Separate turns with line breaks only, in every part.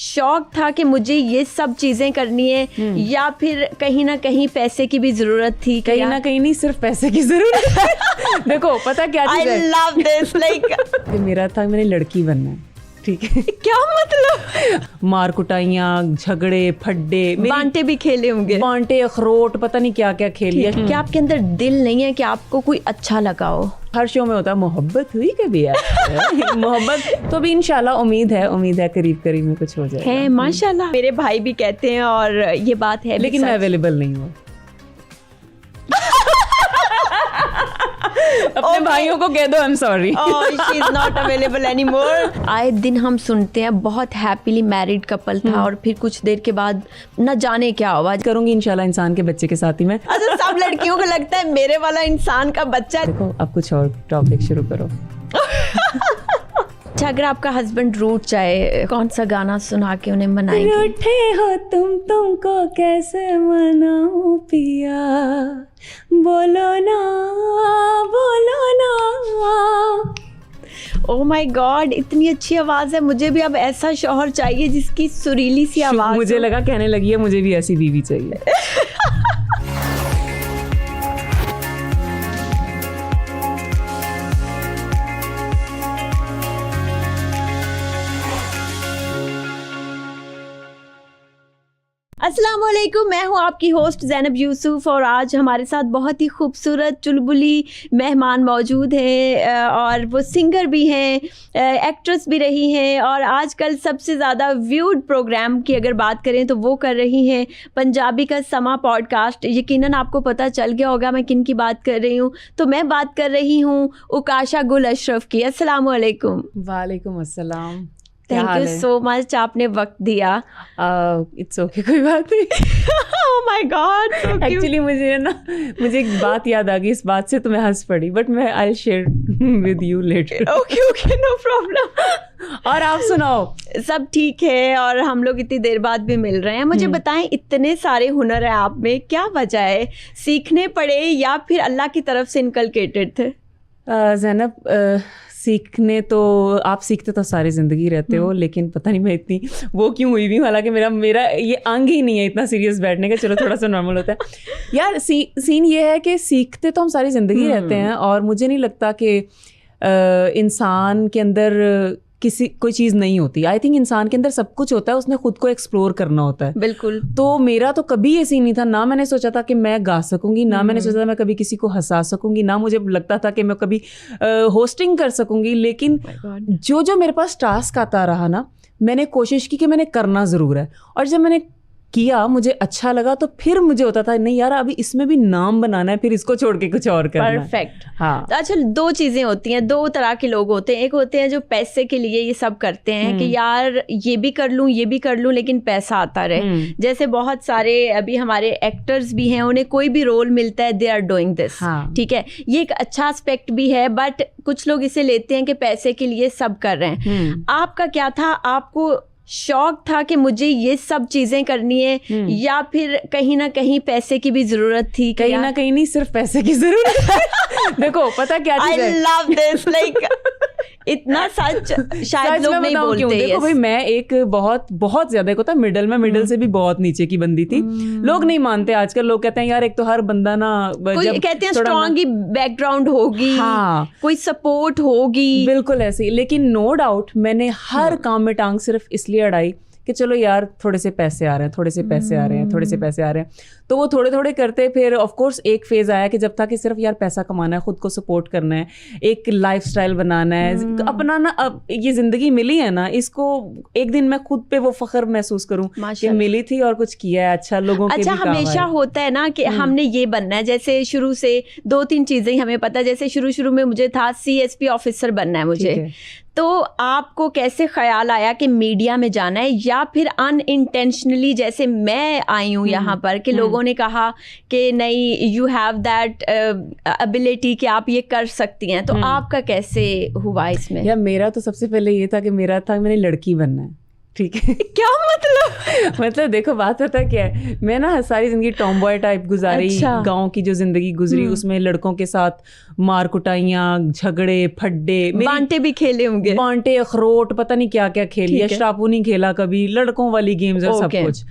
शौक था कि मुझे ये सब चीजें करनी है या फिर कहीं ना कहीं पैसे की भी जरूरत थी?
कहीं ना कहीं नहीं, सिर्फ पैसे की जरूरत है। देखो पता क्या चीज है,
I love this, like
मेरा था मैंने लड़की बनना है, ठीक है।
क्या मतलब?
मार कुटाइयाँ, झगड़े, फड्डे,
बांटे भी खेले होंगे,
बांटे, अखरोट, पता नहीं क्या क्या खेल लिया।
क्या आपके अंदर दिल नहीं है कि आपको कोई अच्छा लगा हो?
हर शो में होता है मोहब्बत हुई कभी यार। मोहब्बत तो भी इंशाल्लाह उम्मीद है करीब करीब में कुछ हो जाए
है माशाल्लाह। मेरे भाई भी कहते हैं और ये बात है,
लेकिन मैं अवेलेबल नहीं हूँ। अपने भाइयों को कह दो I am sorry,
she is not available anymore. आए दिन हम सुनते हैं बहुत हैप्पीली मैरिड कपल था और फिर कुछ देर के बाद न जाने क्या हुआ।
करूंगी इंशाल्लाह इंसान के बच्चे के साथ ही मैं।
अच्छा, सब लड़कियों को लगता है मेरे वाला इंसान का बच्चा।
देखो अब कुछ और टॉपिक शुरू करो।
अच्छा, अगर आपका हस्बैंड रूठ जाए, कौन सा गाना सुना के उन्हें मनाएंगे?
रूठे हो तुमको कैसे मनाऊं पिया, बोलो ना
ओह माय गॉड, इतनी अच्छी आवाज है। मुझे भी अब ऐसा शौहर चाहिए जिसकी सुरीली सी आवाज।
मुझे लगा कहने लगी है मुझे भी ऐसी बीवी चाहिए।
अस्सलाम वालेकुम, मैं हूँ आपकी होस्ट ज़ैनब यूसुफ और आज हमारे साथ बहुत ही खूबसूरत चुलबुली मेहमान मौजूद हैं और वो सिंगर भी हैं, एक्ट्रेस भी रही हैं और आजकल सबसे ज़्यादा व्यूड प्रोग्राम की अगर बात करें तो वो कर रही हैं पंजाबी का समा पॉडकास्ट। यकीनन आपको पता चल गया होगा मैं किन की बात कर रही हूँ। तो मैं बात कर रही हूँ उकाशा गुल अशरफ की। अस्सलाम वालेकुम।
वालेकुम अस्सलाम।
थैंक यू सो मच, आपने वक्त दिया।
इट्स ओके, कोई बात नहीं।
ओह माय गॉड,
एक्चुअली मुझे एक बात याद आ गई, इस बात से तो मैं हंस पड़ी, बट मैं I will share with you later.
Okay no problem.
और आप सुनाओ?
सब ठीक है और हम लोग इतनी देर बाद भी मिल रहे हैं। मुझे बताएं, इतने सारे हुनर है आप में, क्या वजह है? सीखने पड़े या फिर अल्लाह की तरफ से इनकलकेटेड थे?
ज़ैनब, सीखने तो आप सीखते तो सारी ज़िंदगी रहते हो, लेकिन पता नहीं मैं इतनी वो क्यों हुई भी, हालांकि मेरा ये अंग ही नहीं है इतना सीरियस बैठने का। चलो थोड़ा सा नॉर्मल होता है यार। सीन ये है कि सीखते तो हम सारी ज़िंदगी रहते हैं और मुझे नहीं लगता कि इंसान के अंदर कोई चीज़ नहीं होती। आई थिंक इंसान के अंदर सब कुछ होता है, उसने खुद को एक्सप्लोर करना होता है।
बिल्कुल।
तो मेरा तो कभी ये सीन नहीं था, ना मैंने सोचा था कि मैं गा सकूंगी, ना मैंने सोचा था मैं कभी किसी को हंसा सकूंगी, ना मुझे लगता था कि मैं कभी होस्टिंग कर सकूंगी। लेकिन जो मेरे पास टास्क आता रहा ना, मैंने कोशिश की कि मैंने करना ज़रूर है। और जब मैंने किया, मुझे अच्छा लगा, तो फिर मुझे होता था नहीं यार अभी इसमें भी नाम बनाना है, फिर इसको छोड़ के कुछ और करना है।
परफेक्ट।
हाँ।
अच्छा, दो चीज़ें होती हैं, दो तरह के लोग होते हैं। एक होते हैं जो पैसे के लिए ये सब करते हैं कि यार ये भी कर लूँ लेकिन पैसा आता रहे। जैसे बहुत सारे अभी हमारे एक्टर्स भी हैं, उन्हें कोई भी रोल मिलता है, दे आर डूइंग दिस। ठीक है, ये एक अच्छा एस्पेक्ट भी है, बट कुछ लोग इसे लेते हैं कि पैसे के लिए सब कर रहे हैं। आपका क्या था? आपको शौक था कि मुझे ये सब चीजें करनी है या फिर कहीं ना कहीं पैसे की भी जरूरत थी?
कहीं ना कहीं नहीं, सिर्फ पैसे की जरूरत है। देखो पता क्या चीज है,
I love this, like इतना सच शायद लोग नहीं बोलते।
देखो भाई, मैं एक बहुत ज्यादा एक होता है मिडल से भी बहुत नीचे की बंदी थी। लोग नहीं मानते आजकल, लोग कहते हैं यार एक तो हर बंदा ना,
कोई कहते हैं स्ट्रॉन्ग ही बैकग्राउंड होगी,
हाँ,
कोई सपोर्ट होगी,
बिल्कुल ऐसे ही। लेकिन नो डाउट मैंने हर काम में टांग सिर्फ इसलिए अड़ाई कि चलो यार थोड़े से पैसे आ रहे हैं, थोड़े से पैसे आ रहे हैं। तो वो थोड़े थोड़े करते, फिर ऑफ कोर्स एक फेज आया कि जब था कि सिर्फ यार पैसा कमाना है, खुद को सपोर्ट करना है, एक लाइफस्टाइल बनाना है अपना ना। अब ये जिंदगी मिली है ना, इसको एक दिन मैं खुद पे वो फख्र महसूस करूं कि मिली थी और कुछ किया है अच्छा लोगों के भी काम आए।
हमेशा होता है ना कि हमने ये बनना है। जैसे शुरू से 2-3 चीजें हमें पता है। जैसे शुरू में मुझे था CSP ऑफिसर बनना है मुझे। तो आपको कैसे ख्याल आया कि मीडिया में जाना है, या फिर अनइंटेंशनली जैसे मैं आई हूँ यहाँ पर कि लोगों ने कहा कि नहीं यू हैव दैट एबिलिटी कि आप ये कर सकती हैं, तो आपका कैसे हुआ इसमें?
या मेरा तो सबसे पहले ये था कि मैंने लड़की बनना है, ठीक है।
क्या मतलब
देखो बात पता क्या है, मैं ना सारी जिंदगी टॉम बॉय टाइप गुजारी। अच्छा। गाँव की जो जिंदगी गुजरी उसमें लड़कों के साथ मार कुटाइयाँ, झगड़े, फड्डे,
बांटे भी खेले होंगे,
बांटे, अखरोट, पता नहीं क्या क्या खेल लिया, स्टापू नहीं खेला कभी, लड़कों वाली गेम्स और सब कुछ।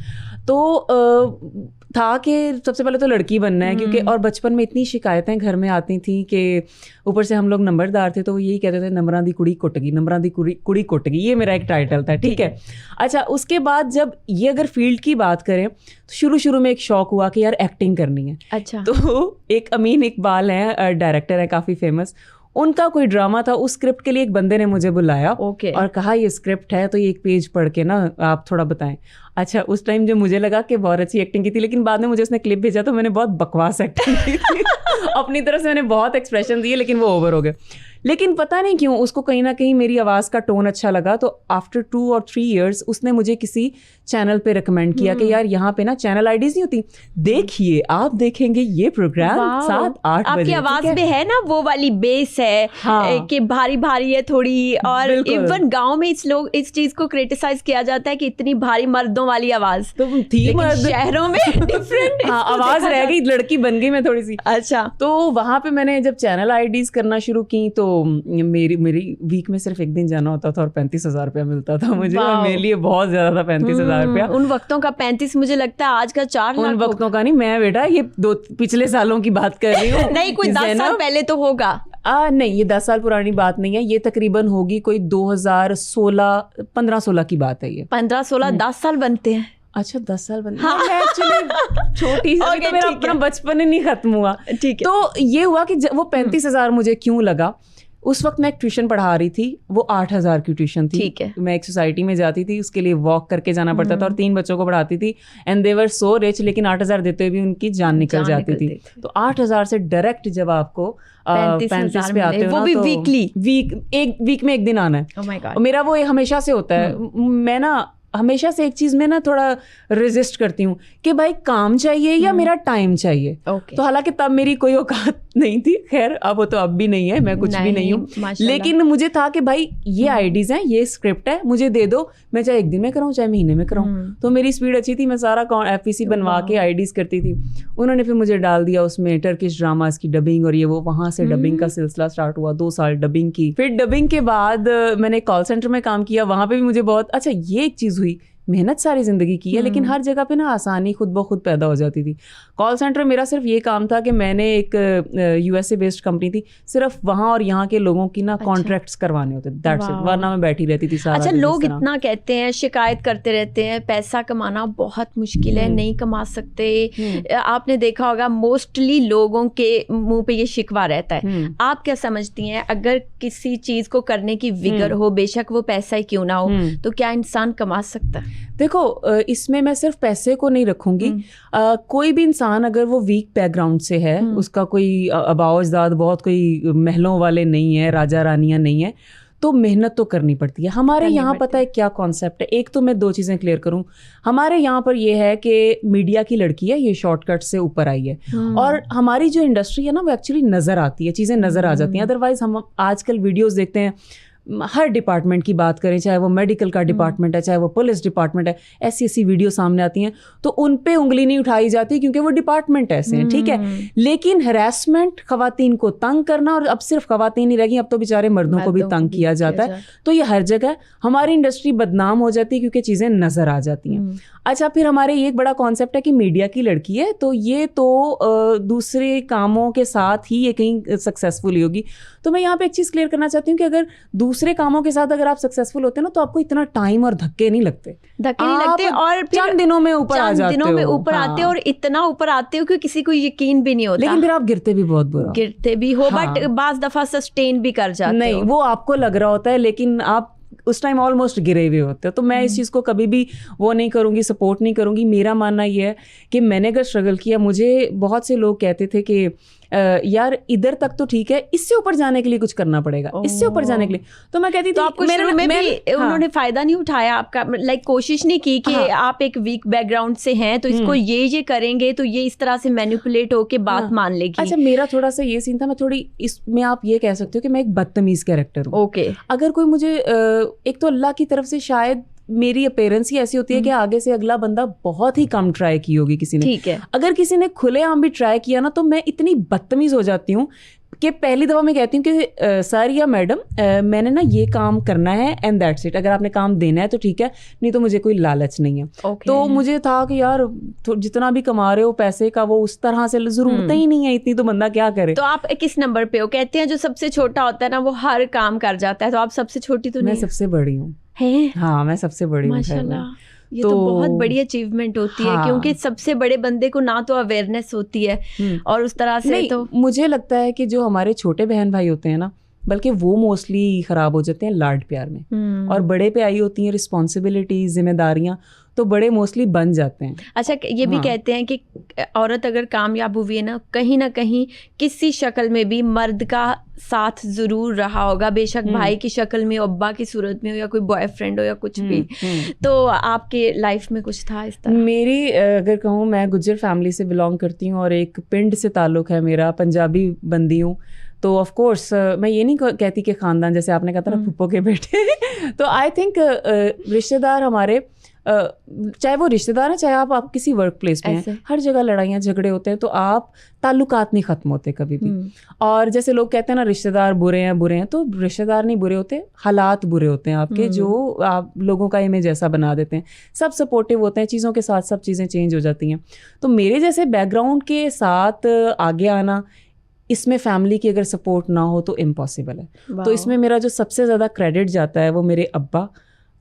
तो था कि सबसे पहले तो लड़की बनना है, क्योंकि और बचपन में इतनी शिकायतें घर में आती थी कि ऊपर से हम लोग नंबरदार थे तो वो यही कहते थे नंबरां दी कुड़ी कुट गई, नंबरां दी कुड़ी कुट गई, ये मेरा एक टाइटल था, ठीक है। अच्छा, उसके बाद जब ये अगर फील्ड की बात करें तो शुरू में एक शौक हुआ कि यार एक्टिंग करनी है।
अच्छा।
तो एक अमीन इकबाल हैं, डायरेक्टर है काफ़ी फेमस, उनका कोई ड्रामा था, उस स्क्रिप्ट के लिए एक बंदे ने मुझे बुलाया और कहा ये स्क्रिप्ट है तो ये एक पेज पढ़ के ना आप थोड़ा बताएं। अच्छा, उस टाइम जो मुझे लगा कि बहुत अच्छी एक्टिंग की थी, लेकिन बाद में मुझे उसने क्लिप भेजा तो मैंने बहुत बकवास एक्टिंग की थी। अपनी तरफ से मैंने बहुत एक्सप्रेशन दिए लेकिन वो ओवर हो गए। लेकिन पता नहीं क्यों उसको कहीं ना कहीं मेरी आवाज़ का टोन अच्छा लगा, तो आफ्टर 2 और 3 इयर्स उसने मुझे किसी चैनल पे रिकमेंड किया कि यार यहाँ पे ना चैनल आईडीज नहीं होती, देखिए आप देखेंगे ये प्रोग्राम 7-8 बजे।
आपकी आवाज़ में है ना वो वाली बेस है, हाँ, कि भारी भारी है थोड़ी, और इवन गाँव में इस चीज़ को क्रिटिसाइज किया जाता है कि इतनी भारी मर्दों वाली आवाज़ तो थी, शहरों में डिफरेंट
आवाज़ रह गई, लड़की बन गई मैं थोड़ी सी।
अच्छा,
तो वहाँ पे मैंने जब चैनल आईडीज करना शुरू की तो मेरी वीक में सिर्फ एक दिन जाना होता था और 35,000 रुपया मिलता था मुझे, और मेरे लिए बहुत ज्यादा था 35,000 रुपया।
उन वक्तों का 35 मुझे लगता है आज का 4 लाख।
उन वक्तों का नहीं, मैं बेटा ये पिछले सालों की बात कर रही हूँ।
नहीं, कोई 10 साल पहले तो होगा।
नहीं, ये 10 साल पुरानी बात नहीं है, ये तकरीबन होगी कोई 2016, 15-16 की बात है ये।
15-16 10 साल बनते हैं।
अच्छा, 10 साल बनते हैं। मैं एक्चुअली छोटी सी, तो मेरा अपना बचपन ही नहीं खत्म हुआ।
ठीक है।
तो ये हुआ कि वो 35,000 मुझे क्यों लगा, उस वक्त मैं एक ट्यूशन पढ़ा रही थी, वो 8,000 की ट्यूशन थी।
ठीक है।
मैं एक सोसाइटी में जाती थी, उसके लिए वॉक करके जाना पड़ता था और 3 बच्चों को पढ़ाती थी, and they were so rich, लेकिन 8,000 देते हुए भी उनकी जान निकल जाती थी। तो 8,000 से डायरेक्ट जब आपको 35 पे आते हो, वो भी वीकली, एक वीक में एक दिन आना है।
oh my God।
मेरा वो हमेशा से होता है। मैं ना हमेशा से एक चीज में ना थोड़ा रेजिस्ट करती हूँ कि भाई काम चाहिए या मेरा टाइम चाहिए। तो हालांकि तब मेरी कोई औकात नहीं थी, खैर अब वो तो अब भी नहीं है, मैं कुछ भी नहीं हूँ, लेकिन मुझे था कि भाई ये आईडीज हैं, ये स्क्रिप्ट है, मुझे दे दो, मैं चाहे एक दिन में कराऊँ चाहे महीने में कराऊँ। तो मेरी स्पीड अच्छी थी, मैं सारा FPC बनवा के आईडीज करती थी। उन्होंने फिर मुझे डाल दिया उसमें टर्किश ड्रामास की डबिंग और ये वो, वहाँ से डबिंग का सिलसिला स्टार्ट हुआ। 2 साल डबिंग की, फिर डबिंग के बाद मैंने कॉल सेंटर में काम किया, वहाँ पे भी मुझे बहुत अच्छा, ये एक चीज़ हुई, मेहनत सारी जिंदगी की है लेकिन हर जगह पे ना आसानी खुद ब खुद पैदा हो जाती थी। कॉल सेंटर मेरा सिर्फ ये काम था कि मैंने एक USA बेस्ड कंपनी थी, सिर्फ वहाँ और यहाँ के लोगों की ना कॉन्ट्रैक्ट्स करवाने होते, दैट्स इट, वरना मैं बैठी रहती थी सारा।
अच्छा, लोग इतना कहते हैं, शिकायत करते रहते हैं, पैसा कमाना बहुत मुश्किल है, नहीं कमा सकते। आपने देखा होगा मोस्टली लोगों के मुंह पे ये शिकवा रहता है। आप क्या समझती हैं, अगर किसी चीज को करने की विगर हो, बेशक वो पैसा ही क्यों ना हो, तो क्या इंसान कमा सकता है?
देखो, इसमें मैं सिर्फ पैसे को नहीं रखूंगी। कोई भी इंसान अगर वो वीक बैकग्राउंड से है, उसका कोई आबाओ अजदाद बहुत कोई महलों वाले नहीं है, राजा रानियां नहीं है, तो मेहनत तो करनी पड़ती है। हमारे यहाँ पता है क्या कॉन्सेप्ट है, एक तो मैं 2 चीज़ें क्लियर करूँ। हमारे यहाँ पर ये है कि मीडिया की लड़की है, ये शॉर्टकट से ऊपर आई है, और हमारी जो इंडस्ट्री है ना वो एक्चुअली नज़र आती है, चीज़ें नज़र आ जाती हैं। अदरवाइज हम आजकल वीडियोज़ देखते हैं, हर डिपार्टमेंट की बात करें, चाहे वो मेडिकल का डिपार्टमेंट है, चाहे वो पुलिस डिपार्टमेंट है, ऐसी वीडियो सामने आती हैं तो उन पे उंगली नहीं उठाई जाती क्योंकि वो डिपार्टमेंट ऐसे हैं, ठीक है। लेकिन हरासमेंट, खवातीन को तंग करना, और अब सिर्फ खवातीन नहीं रह गई, अब तो बेचारे मर्दों को भी तंग किया जाता है। तो ये हर जगह हमारी इंडस्ट्री बदनाम हो जाती है क्योंकि चीज़ें नज़र आ जाती हैं। अच्छा, फिर हमारे ये एक बड़ा कॉन्सेप्ट है कि मीडिया की लड़की है तो ये तो दूसरे कामों के साथ ही ये कहीं सक्सेसफुल होगी। तो मैं यहाँ पे एक चीज़ क्लियर करना चाहती हूँ कि अगर दूसरे कामों के साथ अगर आप सक्सेसफुल होते हैं ना, तो आपको इतना टाइम और धक्के नहीं लगते,
और
चंद दिनों में ऊपर आ जाते हो,
आते हो, और इतना ऊपर आते हो कि किसी को यकीन भी नहीं होता।
लेकिन फिर आप गिरते भी बहुत बुरा,
गिरते भी हो, बट बाज दफा सस्टेन भी कर जाते हो।
नहीं, वो आपको लग रहा होता है लेकिन आप उस टाइम ऑलमोस्ट गिरे हुए होते हो। तो मैं इस चीज़ को कभी भी वो नहीं करूँगी, सपोर्ट नहीं करूँगी। मेरा मानना ये है कि मैंने अगर स्ट्रगल किया, मुझे बहुत से लोग कहते थे कि यार इधर तक तो ठीक है, इससे ऊपर जाने के लिए कुछ करना पड़ेगा, इससे ऊपर जाने के लिए। तो मैं कहती थी,
तो आपको शुरू में भी उन्होंने फायदा नहीं उठाया आपका, लाइक कोशिश नहीं की कि आप एक वीक बैकग्राउंड से हैं तो इसको ये करेंगे तो ये इस तरह से मैनिपुलेट होके बात मान लेगी।
अच्छा, मेरा थोड़ा सा ये सीन था, मैं थोड़ी इसमें आप ये कह सकते हो कि मैं एक बदतमीज कैरेक्टर हूँ।
ओके।
अगर कोई मुझे एक तो अल्लाह की तरफ से शायद मेरी अपीयरेंस ही ऐसी होती है कि आगे से अगला बंदा बहुत ही कम ट्राई की होगी किसी ने।
ठीक है।
अगर किसी ने खुलेआम भी ट्राई किया ना तो मैं इतनी बदतमीज हो जाती हूँ कि पहली दफ़ा मैं कहती हूँ कि सर या मैडम मैंने ना ये काम करना है एंड दैट्स इट, अगर आपने काम देना है तो ठीक है, नहीं तो मुझे कोई लालच नहीं है। तो मुझे था कि यार जितना भी कमा रहे हो पैसे का वो उस तरह से ज़रूरत ही नहीं है इतनी, तो बंदा क्या करे।
तो आप किस नंबर पे हो? कहते हैं जो सबसे छोटा होता है ना वो हर काम कर जाता है, तो आप सबसे छोटी तो नहीं?
मैं सबसे बड़ी हूँ।
हाँ,
मैं सबसे बड़ी हूँ।
माशाल्लाह, ये तो बहुत बड़ी अचीवमेंट होती है, क्योंकि सबसे बड़े बंदे को ना तो अवेयरनेस होती है और उस तरह से तो
मुझे लगता है कि जो हमारे छोटे बहन भाई होते हैं ना, बल्कि वो मोस्टली ख़राब हो जाते हैं लाड प्यार में, और बड़े पे आई होती हैं रिस्पॉन्सिबिलिटी, जिम्मेदारियाँ, तो बड़े मोस्टली बन जाते हैं।
अच्छा, ये भी कहते हैं कि औरत अगर कामयाब हुई है ना कहीं किसी शक्ल में भी मर्द का साथ ज़रूर रहा होगा, बेशक भाई की शक्ल में, अब्बा की सूरत में हो, या कोई बॉयफ्रेंड हो या कुछ भी। तो आपके लाइफ में कुछ था इस तरह?
मेरी अगर कहूँ, मैं गुज्जर फैमिली से बिलोंग करती हूँ और एक पिंड से ताल्लुक़ है मेरा, पंजाबी बंदी हूँ, तो ऑफ कोर्स मैं ये नहीं कहती कि ख़ानदान, जैसे आपने कहा था ना फुप्पो के बेटे तो आई थिंक रिश्तेदार हमारे, चाहे वो रिश्तेदार हैं चाहे आप किसी वर्क प्लेस में हैं, हर जगह लड़ाइयाँ झगड़े होते हैं, तो आप ताल्लुकात नहीं ख़त्म होते कभी भी। और जैसे लोग कहते हैं ना रिश्तेदार बुरे हैं, तो रिश्तेदार नहीं बुरे होते, हालात बुरे होते हैं आपके, जो आप लोगों का इमेज ऐसा बना देते हैं। सब सपोर्टिव होते हैं, चीज़ों के साथ सब चीज़ें चेंज हो जाती हैं। तो मेरे जैसे बैकग्राउंड के साथ आगे आना, इसमें फैमिली की अगर सपोर्ट ना हो तो इम्पॉसिबल है। तो इसमें मेरा जो सबसे ज़्यादा क्रेडिट जाता है वो मेरे अब्बा,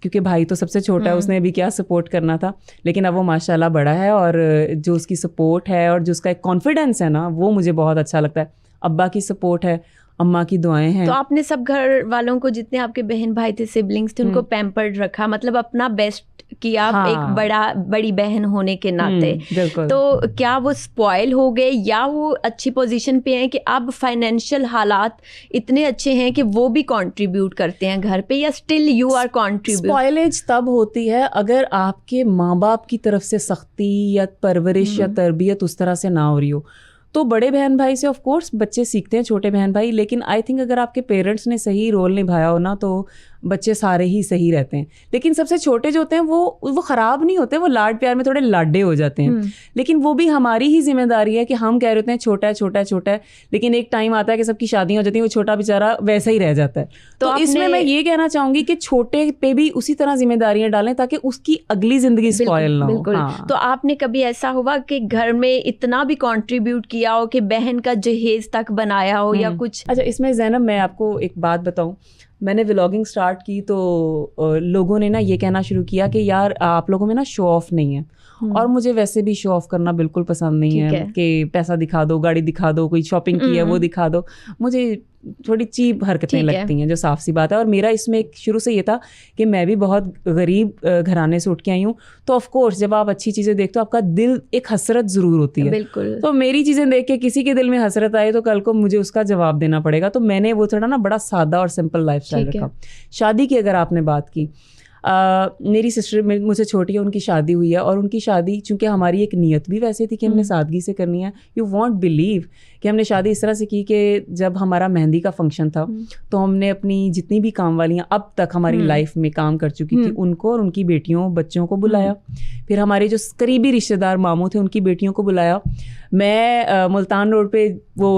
क्योंकि भाई तो सबसे छोटा है, उसने अभी क्या सपोर्ट करना था, लेकिन अब वो माशाल्लाह बड़ा है, और जो उसकी सपोर्ट है और जो उसका एक कॉन्फिडेंस है ना, वो मुझे बहुत अच्छा लगता है। अब्बा की सपोर्ट है, अम्मा की दुआएं हैं।
तो आपने सब घर वालों को, जितने आपके बहन भाई थे, सिबलिंग्स थे, उनको पैम्पर्ड रखा, मतलब अपना बेस्ट किया, एक बड़ी बहन होने के नाते। तो क्या वो स्पॉइल हो गए, या वो अच्छी पोजीशन पे हैं कि अब फाइनेंशियल हालात इतने अच्छे हैं कि वो भी कंट्रीब्यूट करते हैं घर पे, या still you are contribute?
Spoilage तब होती है अगर आपके माँ बाप की तरफ से सख्ती या परवरिश या तरबियत उस तरह से ना हो रही हो। तो बड़े बहन भाई से ऑफ कोर्स बच्चे सीखते हैं, छोटे बहन भाई, लेकिन आई थिंक अगर आपके पेरेंट्स ने सही रोल निभाया हो ना, तो बच्चे सारे ही सही रहते हैं। लेकिन सबसे छोटे जो होते हैं वो ख़राब नहीं होते, वो लाड प्यार में थोड़े लाडे हो जाते हैं। लेकिन वो भी हमारी ही जिम्मेदारी है कि हम कह रहे होते हैं छोटा है, लेकिन एक टाइम आता है कि सबकी शादियाँ हो जाती हैं, वो छोटा बेचारा वैसा ही रह जाता है। तो इसमें मैं ये कहना चाहूँगी कि छोटे पे भी उसी तरह जिम्मेदारियाँ डालें ताकि उसकी अगली ज़िंदगी स्पॉइल ना हो। हाँ।
तो आपने कभी ऐसा हुआ कि घर में इतना भी कॉन्ट्रीब्यूट किया हो कि बहन का जहेज तक बनाया हो या कुछ?
अच्छा, इसमें ज़ैनब मैं आपको एक बात बताऊँ, मैंने व्लॉगिंग स्टार्ट की तो लोगों ने ना ये कहना शुरू किया कि यार आप लोगों में ना शो ऑफ नहीं है, और मुझे वैसे भी शो ऑफ करना बिल्कुल पसंद नहीं है कि पैसा दिखा दो, गाड़ी दिखा दो, कोई शॉपिंग की है वो दिखा दो, मुझे थोड़ी चीप हरकतें लगती हैं, जो साफ सी बात है। और मेरा इसमें शुरू से ये था कि मैं भी बहुत गरीब घराने से उठ के आई हूँ, तो ऑफ कोर्स जब आप अच्छी चीज़ें देखते हो आपका दिल एक हसरत ज़रूर होती है।
बिल्कुल।
तो मेरी चीज़ें देख के किसी के दिल में हसरत आए तो कल को मुझे उसका जवाब देना पड़ेगा। तो मैंने वो थोड़ा ना बड़ा सादा और सिंपल लाइफस्टाइल रखा। शादी की अगर आपने बात की, मेरी सिस्टर मुझसे छोटी है, उनकी शादी हुई है, और उनकी शादी चूँकि हमारी एक नीयत भी वैसे थी कि हमने सादगी से करनी है। यू वॉन्ट बिलीव कि हमने शादी इस तरह से की कि जब हमारा मेहंदी का फंक्शन था तो हमने अपनी जितनी भी काम वालियाँ अब तक हमारी लाइफ में काम कर चुकी थी उनको और उनकी बेटियों बच्चों को बुलाया। फिर हमारे जो करीबी रिश्तेदार मामू थे उनकी बेटियों को बुलाया। मैं मुल्तान रोड पे वो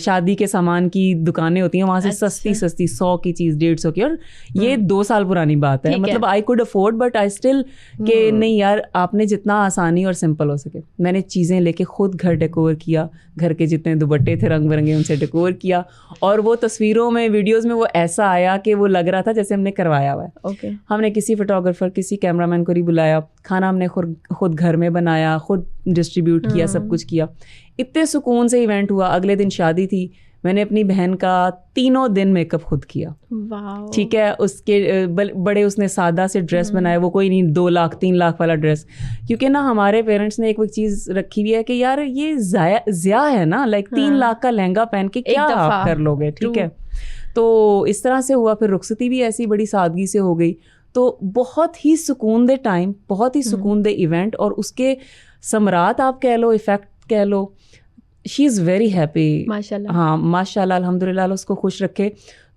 शादी के सामान की दुकानें होती हैं, वहाँ से सस्ती 100 की चीज़ 150 की, और ये 2 साल पुरानी बात है। मतलब I could afford but I still के नहीं यार, आपने जितना आसानी और सिंपल हो सके। मैंने चीज़ें लेके खुद घर डेकोर किया, घर के जितने दुपट्टे थे रंग बिरंगे उनसे डेकोर किया, और वो तस्वीरों में वीडियोस में वो ऐसा आया कि वो लग रहा था जैसे हमने करवाया हुआ है। हमने किसी फोटोग्राफर किसी कैमरामैन को नहीं बुलाया, खाना हमने खुद घर में बनाया, खुद डिस्ट्रीब्यूट किया, सब कुछ किया। इतने सुकून से इवेंट हुआ। अगले दिन शादी थी, मैंने अपनी बहन का 3 दिन मेकअप खुद किया। ठीक है, उसके बड़े उसने सादा से ड्रेस बनाया, वो कोई नहीं 2 लाख 3 लाख वाला ड्रेस, क्योंकि ना हमारे पेरेंट्स ने एक वो चीज़ रखी हुई है कि यार ये ज़्या है ना, लाइक 3 लाख का लहंगा पहन के क्या आप कर लोगे। ठीक है, तो इस तरह से हुआ। फिर रुखसती भी ऐसी बड़ी सादगी से हो गई। तो बहुत ही सुकून दे टाइम, बहुत ही सुकून दे इवेंट, और उसके समरात आप कह लो, इफ़ेक्ट कह लो। शी इज़ वेरी हैप्पी माशाल्लाह। हाँ माशाल्लाह, अल्हम्दुलिल्लाह, उसको खुश रखे।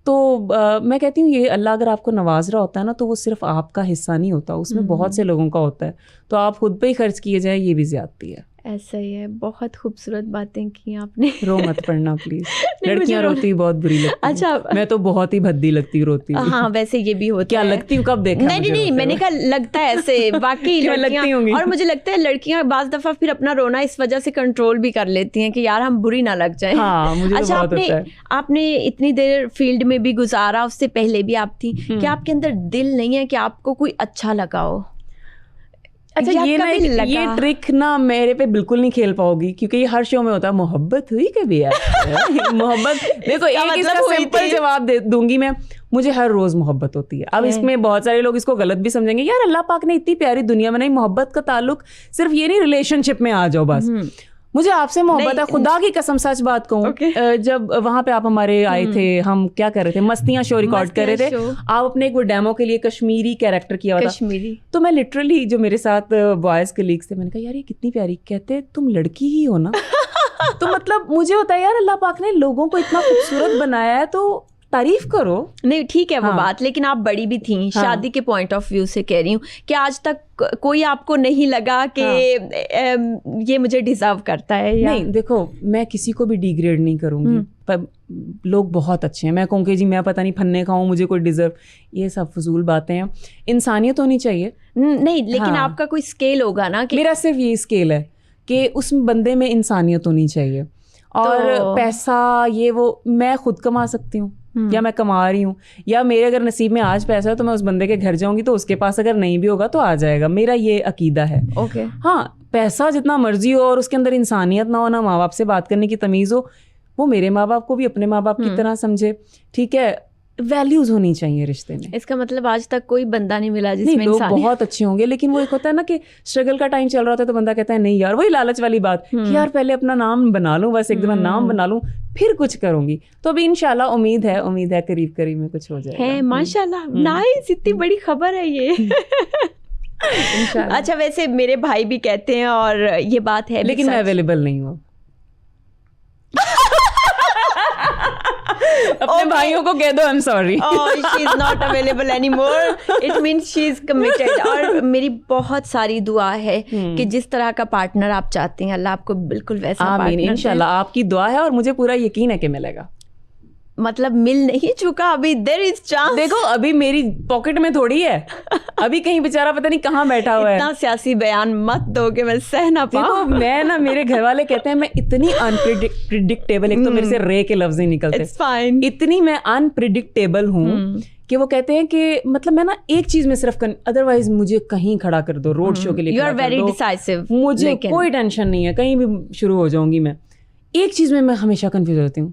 तो मैं कहती हूँ ये अल्लाह अगर आपको नवाज रहा होता है ना तो वो सिर्फ आपका हिस्सा नहीं होता, उसमें बहुत से लोगों का होता है। तो आप खुद पे ही खर्च किए जाए ये भी ज्यादती है।
ऐसा ही है। बहुत खूबसूरत बातें की आपने।
रो मत पड़ना प्लीज। लड़कियां रोती बहुत बुरी लगती।
अच्छा,
मैं तो बहुत ही भद्दी लगती रोती।
हाँ वैसे ये भी होता
क्या
है।
लगती हूँ कब देखा?
नहीं मैंने कहा लगता है ऐसे वाकई लड़कियां, और मुझे लगता है लड़कियां बाज दफा फिर अपना रोना इस वजह से कंट्रोल भी कर लेती हैं कि यार हम बुरी ना लग जाए।
हाँ, मुझे तो बहुत होता है।
आपने इतनी देर फील्ड में भी गुजारा, उससे पहले भी आप थी, क्या आपके अंदर दिल नहीं है कि आपको कोई अच्छा लगा हो?
अच्छा, ये ट्रिक ना मेरे पे बिल्कुल नहीं खेल पाओगी, क्योंकि ये हर शो में होता है। मोहब्बत हुई कभी यार? मोहब्बत देखो, एक इसका सिंपल जवाब दे दूंगी मैं, मुझे हर रोज मोहब्बत होती है। अब इसमें बहुत सारे लोग इसको गलत भी समझेंगे, यार अल्लाह पाक ने इतनी प्यारी दुनिया बनाई, मोहब्बत का ताल्लुक सिर्फ ये नहीं रिलेशनशिप में आ जाओ बस। मुझे आपसे मोहब्बत है, खुदा की कसम सच बात कहूँ। जब वहां पे आप हमारे आए थे, हम क्या कर रहे थे, मस्तियां शो रिकॉर्ड कर रहे थे, आप अपने एक डेमो के लिए कश्मीरी कैरेक्टर किया हुआ था। तो मैं लिटरली जो मेरे साथ बॉयज कलीग्स थे, मैंने कहा यार ये कितनी प्यारी, कहते तुम लड़की ही हो ना। तो मतलब मुझे होता है यार अल्लाह पाक ने लोगों को इतना खूबसूरत बनाया है तो तारीफ करो। नहीं ठीक है वो बात, लेकिन आप बड़ी भी थी। शादी के पॉइंट ऑफ व्यू से कह रही हूँ कि आज तक कोई आपको नहीं लगा कि ये मुझे डिजर्व करता है या नहीं? देखो, मैं किसी को भी डिग्रेड नहीं करूंगी, पर लोग बहुत अच्छे हैं। मैं कहूँ कि जी मैं पता नहीं फन्ने का हूँ, मुझे कोई डिजर्व, ये सब फजूल बातें हैं। इंसानियत होनी चाहिए। नहीं, लेकिन आपका कोई स्केल होगा ना कि मेरा सिर्फ ये स्केल है कि उस बंदे में इंसानियत होनी चाहिए। और पैसा ये वो मैं खुद कमा सकती हूँ, या मैं कमा रही हूँ, या मेरे अगर नसीब में आज पैसा है तो मैं उस बंदे के घर जाऊंगी, तो उसके पास अगर नहीं भी होगा तो आ जाएगा। मेरा ये अकीदा है। हाँ, पैसा जितना मर्जी हो और उसके अंदर इंसानियत ना हो, ना माँ बाप से बात करने की तमीज़ हो, वो मेरे माँ बाप को भी अपने माँ बाप की तरह समझे। ठीक है, वैल्यूज होनी चाहिए रिश्ते में। इसका मतलब आज तक कोई बंदा नहीं मिला जिसमें लोग बहुत अच्छे होंगे, लेकिन वो एक होता है ना कि स्ट्रगल का टाइम चल रहा होता है तो बंदा कहता है नहीं यार, वही लालच वाली बात कि यार पहले अपना नाम बना लूं, बस एक दफा नाम बना लूं फिर कुछ करूंगी। तो अभी इंशाल्लाह उम्मीद है करीब करीब में कुछ हो जाएगा। है माशाल्लाह, नाइस, इतनी बड़ी खबर है ये। अच्छा, वैसे मेरे भाई भी कहते हैं और ये बात है, लेकिन मैं अवेलेबल नहीं हूँ। अपने भाइयों को कह दो I am sorry, she is not available anymore, it means she is committed. और मेरी बहुत सारी दुआ है कि जिस तरह का पार्टनर आप चाहती हैं अल्लाह आपको बिल्कुल वैसा पार्टनर दे। इंशाल्लाह आपकी दुआ है और मुझे पूरा यकीन है कि मिलेगा। मतलब मिल नहीं चुका अभी, देयर इज चांस। देखो अभी मेरी पॉकेट में थोड़ी है, अभी कहीं बेचारा पता नहीं कहाँ बैठा हुआ है। इतना सियासी बयान मत दो कि मैं सह ना पाऊं। मैं ना, मेरे घर वाले कहते हैं मैं इतनी अनप्रिडिक्टेबल, एक तो मेरे से रे के लफ्ज ही निकलते, इतनी मैं अनप्रिडिक्टेबल हूँ कि वो कहते हैं कि मतलब मैं ना एक चीज में सिर्फ अदरवाइज मुझे कहीं खड़ा कर दो, रोड शो के लिए खड़ा कर दो, डिसाइसिव, मुझे कोई टेंशन नहीं है, कहीं भी शुरू हो जाऊंगी मैं। एक चीज में मैं हमेशा कंफ्यूज होती हूँ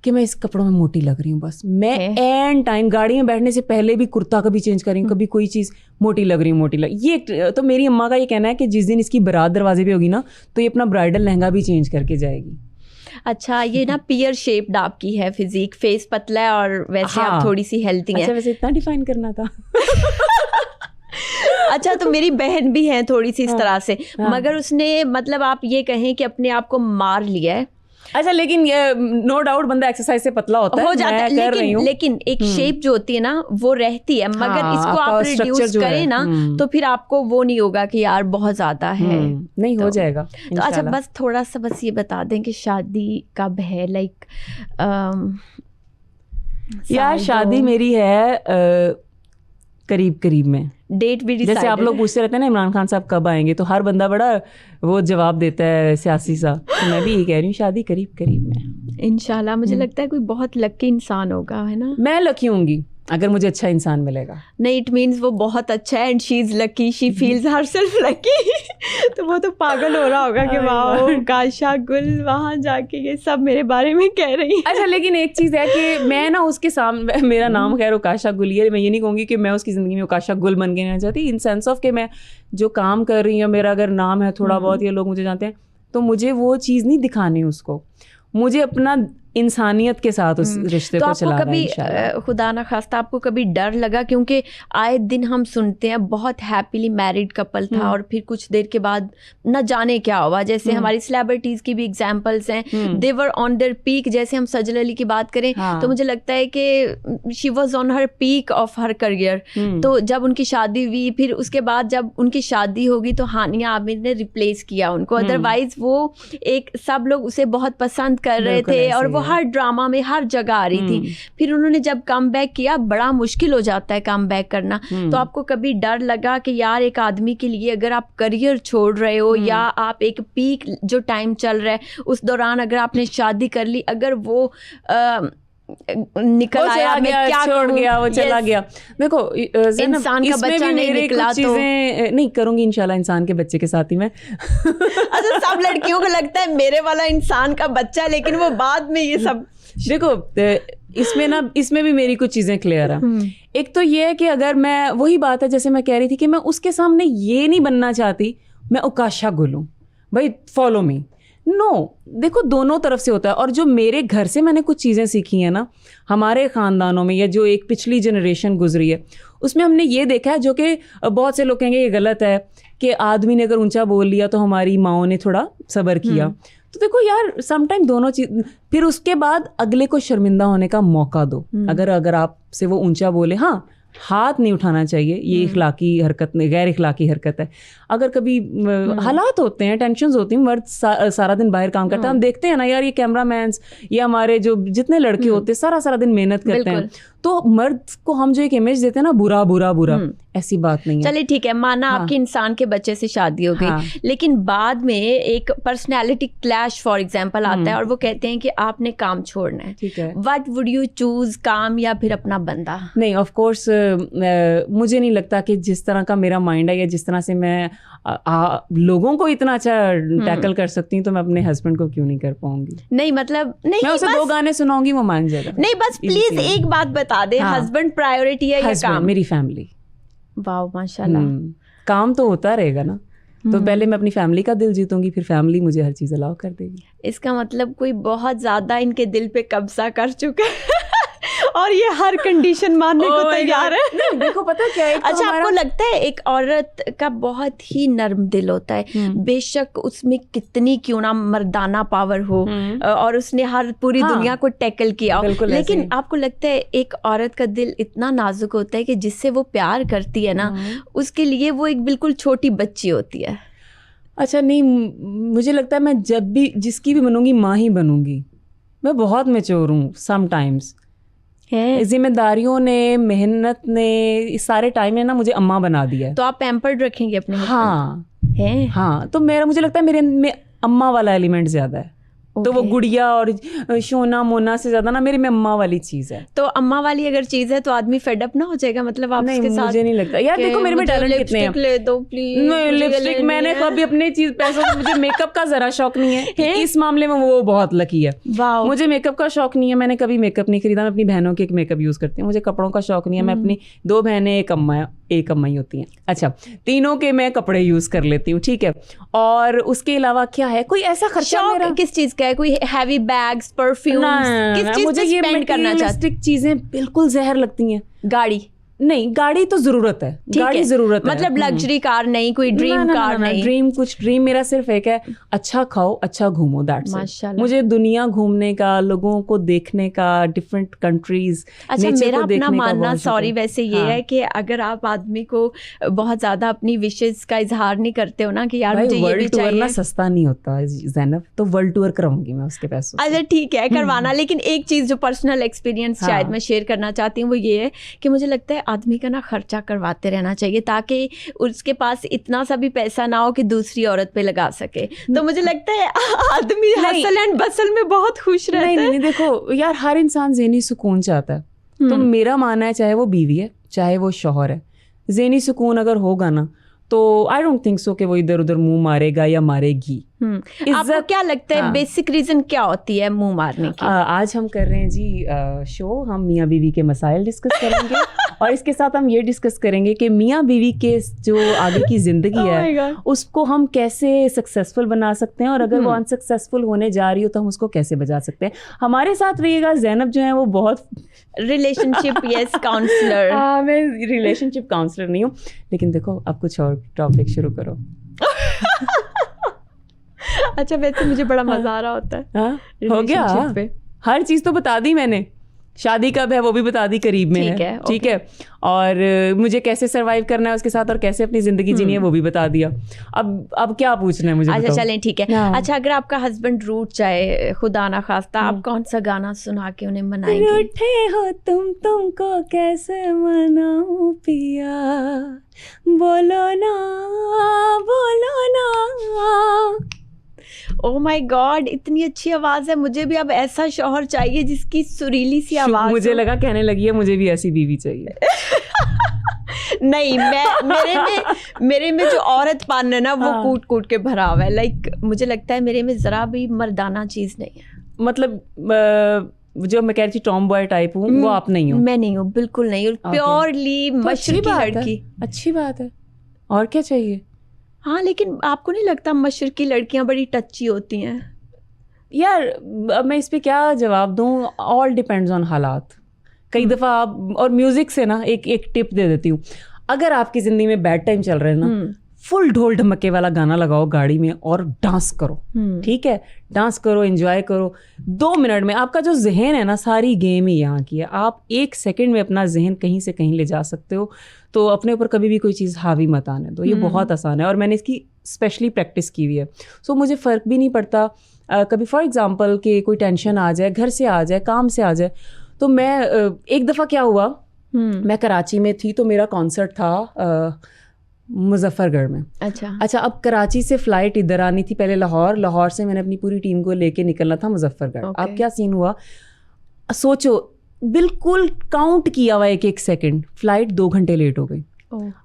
कि मैं इस कपड़ों में मोटी लग रही हूँ। बस मैं एंड टाइम गाड़ी में बैठने से पहले भी कुर्ता कभी चेंज कर रही हूँ, कभी कोई चीज़ मोटी लग रही हूँ, ये तो मेरी अम्मा का ये कहना है कि जिस दिन इसकी बारात दरवाजे पे होगी ना तो ये अपना ब्राइडल लहंगा भी चेंज करके जाएगी। अच्छा, ये ना पियर शेप्ड आपकी है फिजिक, फेस पतला है और वैसे आप थोड़ी सी हेल्थी हैं। अच्छा, वैसे इतना डिफाइन करना था। अच्छा, तो मेरी बहन भी है थोड़ी सी इस तरह से, मगर उसने मतलब आप ये कहें कि अपने आप को मार लिया है। अच्छा, लेकिन ये नो डाउट बंदा एक्सरसाइज से पतला होता है, हो जाता है, लेकिन एक शेप जो होती है ना वो रहती है, मगर इसको आप रिड्यूस करें ना तो फिर आपको वो नहीं होगा कि यार बहुत ज्यादा है, नहीं हो जाएगा। तो अच्छा, बस थोड़ा सा बस ये बता दें कि शादी कब है, लाइक यार शादी मेरी है करीब में, डेट भी डिसाइडेड। जैसे आप लोग पूछते रहते हैं ना इमरान खान साहब कब आएंगे, तो हर बंदा बड़ा वो जवाब देता है सियासी सा, तो मैं भी ये कह रही हूँ शादी करीब में इंशाल्लाह। मुझे लगता है कोई बहुत लकी इंसान होगा, है ना? मैं लकी होंगी अगर मुझे अच्छा इंसान मिलेगा। नहीं, इट मीन्स वो बहुत अच्छा है and she is lucky, she feels herself lucky. तो वो तो पागल हो रहा होगा कि वाह काशा गुल वहाँ जाके ये सब मेरे बारे में कह रही है। अच्छा, लेकिन एक चीज़ है कि मैं ना उसके सामने, मेरा नाम खैर उकाशा गुल है, मैं ये नहीं कहूँगी कि मैं उसकी ज़िंदगी में उकाशा गुल बन के नहीं चाहती, इन सेंस ऑफ कि मैं जो काम कर रही हूँ, मेरा अगर नाम है थोड़ा बहुत, ये लोग मुझे जानते हैं, तो मुझे वो चीज़ नहीं दिखानी उसको, मुझे अपना इंसानियत के साथ उस रिश्ते को चला रहा है इंशाल्लाह।
कभी खुदा ना खास्ता आपको कभी डर लगा, क्योंकि आए दिन हम सुनते हैं बहुत हैप्पीली मैरिड कपल था और फिर कुछ देर के बाद न जाने क्या हुआ, जैसे हमारी सेलिब्रिटीज की भी एग्जांपल्स हैं, दे वर ऑन देयर पीक, जैसे हम सजल अली की बात करें तो मुझे लगता है कि she was on her peak of her career. तो जब उनकी शादी हुई, फिर उसके बाद जब उनकी शादी होगी तो हानिया आमिर ने रिप्लेस किया उनको, अदरवाइज वो एक सब लोग उसे बहुत पसंद कर रहे थे और वो हर ड्रामा में हर जगह आ रही थी। फिर उन्होंने जब कम बैक किया, बड़ा मुश्किल हो जाता है कम बैक करना, तो आपको कभी डर लगा कि यार एक आदमी के लिए अगर आप करियर छोड़ रहे हो या आप एक पीक जो टाइम चल रहा है उस दौरान अगर आपने शादी कर ली, अगर वो निकल आया,
गया, क्या छोड़ गया, वो चला गया। देखो
इंसान का बच्चा नहीं निकला तो
नहीं करूंगी इंशाल्लाह इंसान के बच्चे के साथ ही मैं।
अच्छा, सब लड़कियों को लगता है मेरे वाला इंसान का बच्चा, लेकिन वो बाद में ये सब
देखो इसमें भी मेरी कुछ चीजें क्लियर है। एक तो ये है कि अगर मैं, वही बात है जैसे मैं कह रही थी कि मैं उसके सामने ये नहीं बनना चाहती मैं उकाशा गुलूं, भाई फॉलो मी, नो देखो दोनों तरफ से होता है। और जो मेरे घर से मैंने कुछ चीज़ें सीखी हैं ना, हमारे ख़ानदानों में या जो एक पिछली जनरेशन गुजरी है उसमें हमने ये देखा है, जो कि बहुत से लोग कहेंगे ये गलत है कि आदमी ने अगर ऊंचा बोल लिया तो हमारी माओं ने थोड़ा सब्र किया। तो देखो यार समटाइम दोनों चीज, फिर उसके बाद अगले को शर्मिंदा होने का मौका दो। अगर आपसे वो ऊंचा बोले, हाँ हाथ नहीं उठाना चाहिए, ये इखलाकी हरकत नहीं, गैर इखलाकी हरकत है। अगर कभी हालात होते हैं, टेंशन्स होती हैं, मर्द सारा दिन बाहर काम करता है, हम देखते हैं ना यार, ये कैमरामैन्स या हमारे जो जितने लड़के होते हैं सारा दिन मेहनत करते हैं, तो मर्द को हम जो एक इमेज देते हैं ना बुरा बुरा बुरा, ऐसी बात नहीं है।
चलिए ठीक है, माना आपकी इंसान के बच्चे से शादी हो गई, लेकिन बाद में एक पर्सनैलिटी क्लैश फॉर एग्जाम्पल आता है और वो कहते हैं कि आपने काम छोड़ना है, ठीक है, व्हाट वुड यू चूज, काम या फिर अपना बंदा?
नहीं, ऑफ कोर्स मुझे नहीं लगता कि जिस तरह का मेरा माइंड है या जिस तरह से मैं लोगों को इतना अच्छा टैकल कर सकती हूँ, तो मैं अपने हस्बैंड को क्यों नहीं कर पाऊंगी?
नहीं मतलब नहीं,
मैं उसे 2 गाने सुनाऊंगी वो मान जाएगा।
नहीं बस प्लीज एक बात बता दे, हस्बैंड प्रायोरिटी है या काम?
मेरी फैमिली।
वाह माशाल्लाह।
काम तो होता रहेगा ना, तो पहले मैं अपनी फैमिली का दिल जीतूंगी, फिर फैमिली मुझे हर चीज अलाउ कर देगी।
इसका मतलब कोई बहुत ज्यादा इनके दिल पे कब्जा कर चुका है और ये हर कंडीशन मानने को तैयार है।
नहीं, देखो पता क्या है,
अच्छा आपको लगता है एक औरत का बहुत ही नर्म दिल होता है, बेशक उसमें कितनी क्यों ना मर्दाना पावर हो और उसने हर पूरी दुनिया को टैकल किया हो, लेकिन आपको लगता है एक औरत का दिल इतना नाजुक होता है कि जिससे वो प्यार करती है ना, उसके लिए वो एक बिल्कुल छोटी बच्ची होती है?
अच्छा नहीं, मुझे लगता है मैं जब भी जिसकी भी बनूंगी माँ ही बनूंगी। मैं बहुत मैच्योर हूँ समटाइम्स, जिम्मेदारियों ने, मेहनत ने, इस सारे टाइम ने ना मुझे अम्मा बना दिया है।
तो आप पैम्पर्ड रखेंगे अपने?
हाँ, तो मुझे लगता है मेरे में अम्मा वाला एलिमेंट ज्यादा है। तो वो गुड़िया और शोना मोना से ज्यादा ना मेरी में अम्मा वाली चीज है।
तो अम्मा वाली अगर चीज है तो आदमी फेडअप ना हो जाएगा? मतलब आप
नहीं,
उसके साथ
मुझे नहीं लगता यार, देखो मेरे में टैलेंट कितने हैं।
ले दो प्लीज।
लिपस्टिक मैंने कभी अपने चीज पैसों से, मुझे मेकअप का जरा शौक नहीं है। इस मामले में वो बहुत लकी है। मुझे मेकअप का शौक नहीं है, मैंने कभी मेकअप नहीं खरीदा। मैं अपनी बहनों के एक मेकअप यूज करती हूँ। मुझे कपड़ों का शौक नहीं है। मैं अपनी 2 बहनें, एक अम्मा ही होती हैं। अच्छा, तीनों के मैं कपड़े यूज कर लेती हूँ, ठीक है। और उसके अलावा क्या है, कोई ऐसा खर्चा मेरा
किस चीज का है? कोई हैवी बैग्स, परफ्यूम, किस चीज
मुझे ये
स्पेंड करना चाहती?
चीजें बिल्कुल जहर लगती हैं।
गाड़ी
नहीं, गाड़ी तो जरूरत है, गाड़ी जरूरत है,
मतलब लग्जरी कार नहीं, कोई ड्रीम कार नहीं।
ड्रीम मेरा सिर्फ एक है, अच्छा खाओ, अच्छा घूमो, दैट्स इट। मुझे दुनिया घूमने का, लोगों को देखने का, डिफरेंट कंट्रीज।
अच्छा, मेरा अपना मानना सॉरी वैसे ये है कि अगर आप आदमी को बहुत ज्यादा अपनी विशेष का इजहार नहीं करते हो ना कि यार मुझे ये भी चाहिए ना,
सस्ता नहीं होता ज़ैनब, तो वर्ल्ड टूर कराऊंगी मैं उसके पैसों।
अच्छा ठीक है, करवाना। लेकिन एक चीज जो पर्सनल एक्सपीरियंस शायद मैं शेयर करना चाहती हूँ वो ये है कि मुझे लगता है आदमी का ना खर्चा करवाते रहना चाहिए ताकि उसके पास इतना सा भी पैसा ना हो कि दूसरी औरत पे लगा सके। तो मुझे लगता है आदमी हसल एंड बसल में बहुत खुश रहता है।
नहीं, देखो यार, हर इंसान ज़हनी सुकून चाहता है। तो मेरा मानना है, चाहे वो बीवी है चाहे वो शौहर है, ज़हनी सुकून अगर होगा ना तो आई डोंट थिंक सो कि वो इधर उधर मुंह मारेगा या मारेगी।
आपको क्या लगता है बेसिक रीजन क्या होती है मुंह मारने की?
आज हम कर रहे हैं जी शो, हम मियाँ बीवी के मसाइल डिस्कस करेंगे और इसके साथ हम ये डिस्कस करेंगे कि मियाँ बीवी के जो आगे की ज़िंदगी है उसको हम कैसे सक्सेसफुल बना सकते हैं, और अगर वो अनसक्सेसफुल होने जा रही हो तो हम उसको कैसे बचा सकते हैं। हमारे साथ रहिएगा। ज़ैनब जो है वो बहुत
रिलेशनशिप काउंसलर।
मैं रिलेशनशिप काउंसलर नहीं हूँ, लेकिन देखो अब कुछ और टॉपिक शुरू करो।
अच्छा, वैसे मुझे बड़ा मजा आ रहा होता है।
हो गया, पे हर चीज तो बता दी मैंने। शादी कब है वो भी बता दी, करीब में है, ठीक है। और मुझे कैसे सरवाइव करना है उसके साथ और कैसे अपनी जिंदगी जीनी है वो भी बता दिया। अब क्या पूछना है मुझे?
अच्छा चलें, ठीक है। अच्छा, अगर आपका हस्बैंड रूठ जाए, खुदा ना खास्ता, आप कौन सा गाना सुना के उन्हें मनाएंगे?
रूठे हो तुमको कैसे मनाऊं पिया, बोलो ना बोलो ना।
ओह माय गॉड, इतनी अच्छी आवाज है। मुझे भी अब ऐसा शौहर चाहिए जिसकी सुरीली सी आवाज।
मुझे लगा कहने लगी है मुझे भी ऐसी बीवी चाहिए।
नहीं, मेरे में जो औरतपन है ना वो कूट कूट के भरा हुआ है। लाइक मुझे लगता है मेरे में जरा भी मर्दाना चीज नहीं है।
मतलब जो मैं कह रही थी टॉम बॉय टाइप हूँ, वो आप नहीं हो?
मैं नहीं हूँ, बिल्कुल नहीं हूँ। प्योरली मशरकी लड़की।
अच्छी बात है, और क्या चाहिए?
हाँ, लेकिन आपको नहीं लगता मशरकी लड़कियां बड़ी टची होती हैं?
यार अब मैं इस पे क्या जवाब दूँ, ऑल डिपेंड्स ऑन हालात। कई दफ़ा आप, और म्यूज़िक से ना एक टिप दे देती हूँ। अगर आपकी ज़िंदगी में बैड टाइम चल रहे हैं ना, फुल ढोल ढमके वाला गाना लगाओ गाड़ी में और डांस करो, ठीक है? डांस करो, एंजॉय करो। 2 मिनट में आपका जो जहन है ना, सारी गेम ही यहाँ की है। आप 1 सेकंड में अपना जहन कहीं से कहीं ले जा सकते हो। तो अपने ऊपर कभी भी कोई चीज़ हावी मत आने दो। ये बहुत आसान है और मैंने इसकी स्पेशली प्रैक्टिस की हुई है। सो मुझे फ़र्क भी नहीं पड़ता कभी फॉर एग्जांपल कि कोई टेंशन आ जाए, घर से आ जाए, काम से आ जाए। तो मैं एक दफ़ा क्या हुआ, मैं कराची में थी तो मेरा कॉन्सर्ट था मुजफ्फरगढ़ में। अच्छा, अब कराची से फ़्लाइट इधर आनी थी, पहले लाहौर से मैंने अपनी पूरी टीम को लेके निकलना था मुजफ्फरगढ़। अब क्या सीन हुआ, सोचो, बिल्कुल काउंट किया हुआ 1-1 सेकंड, फ़्लाइट 2 घंटे लेट हो गई।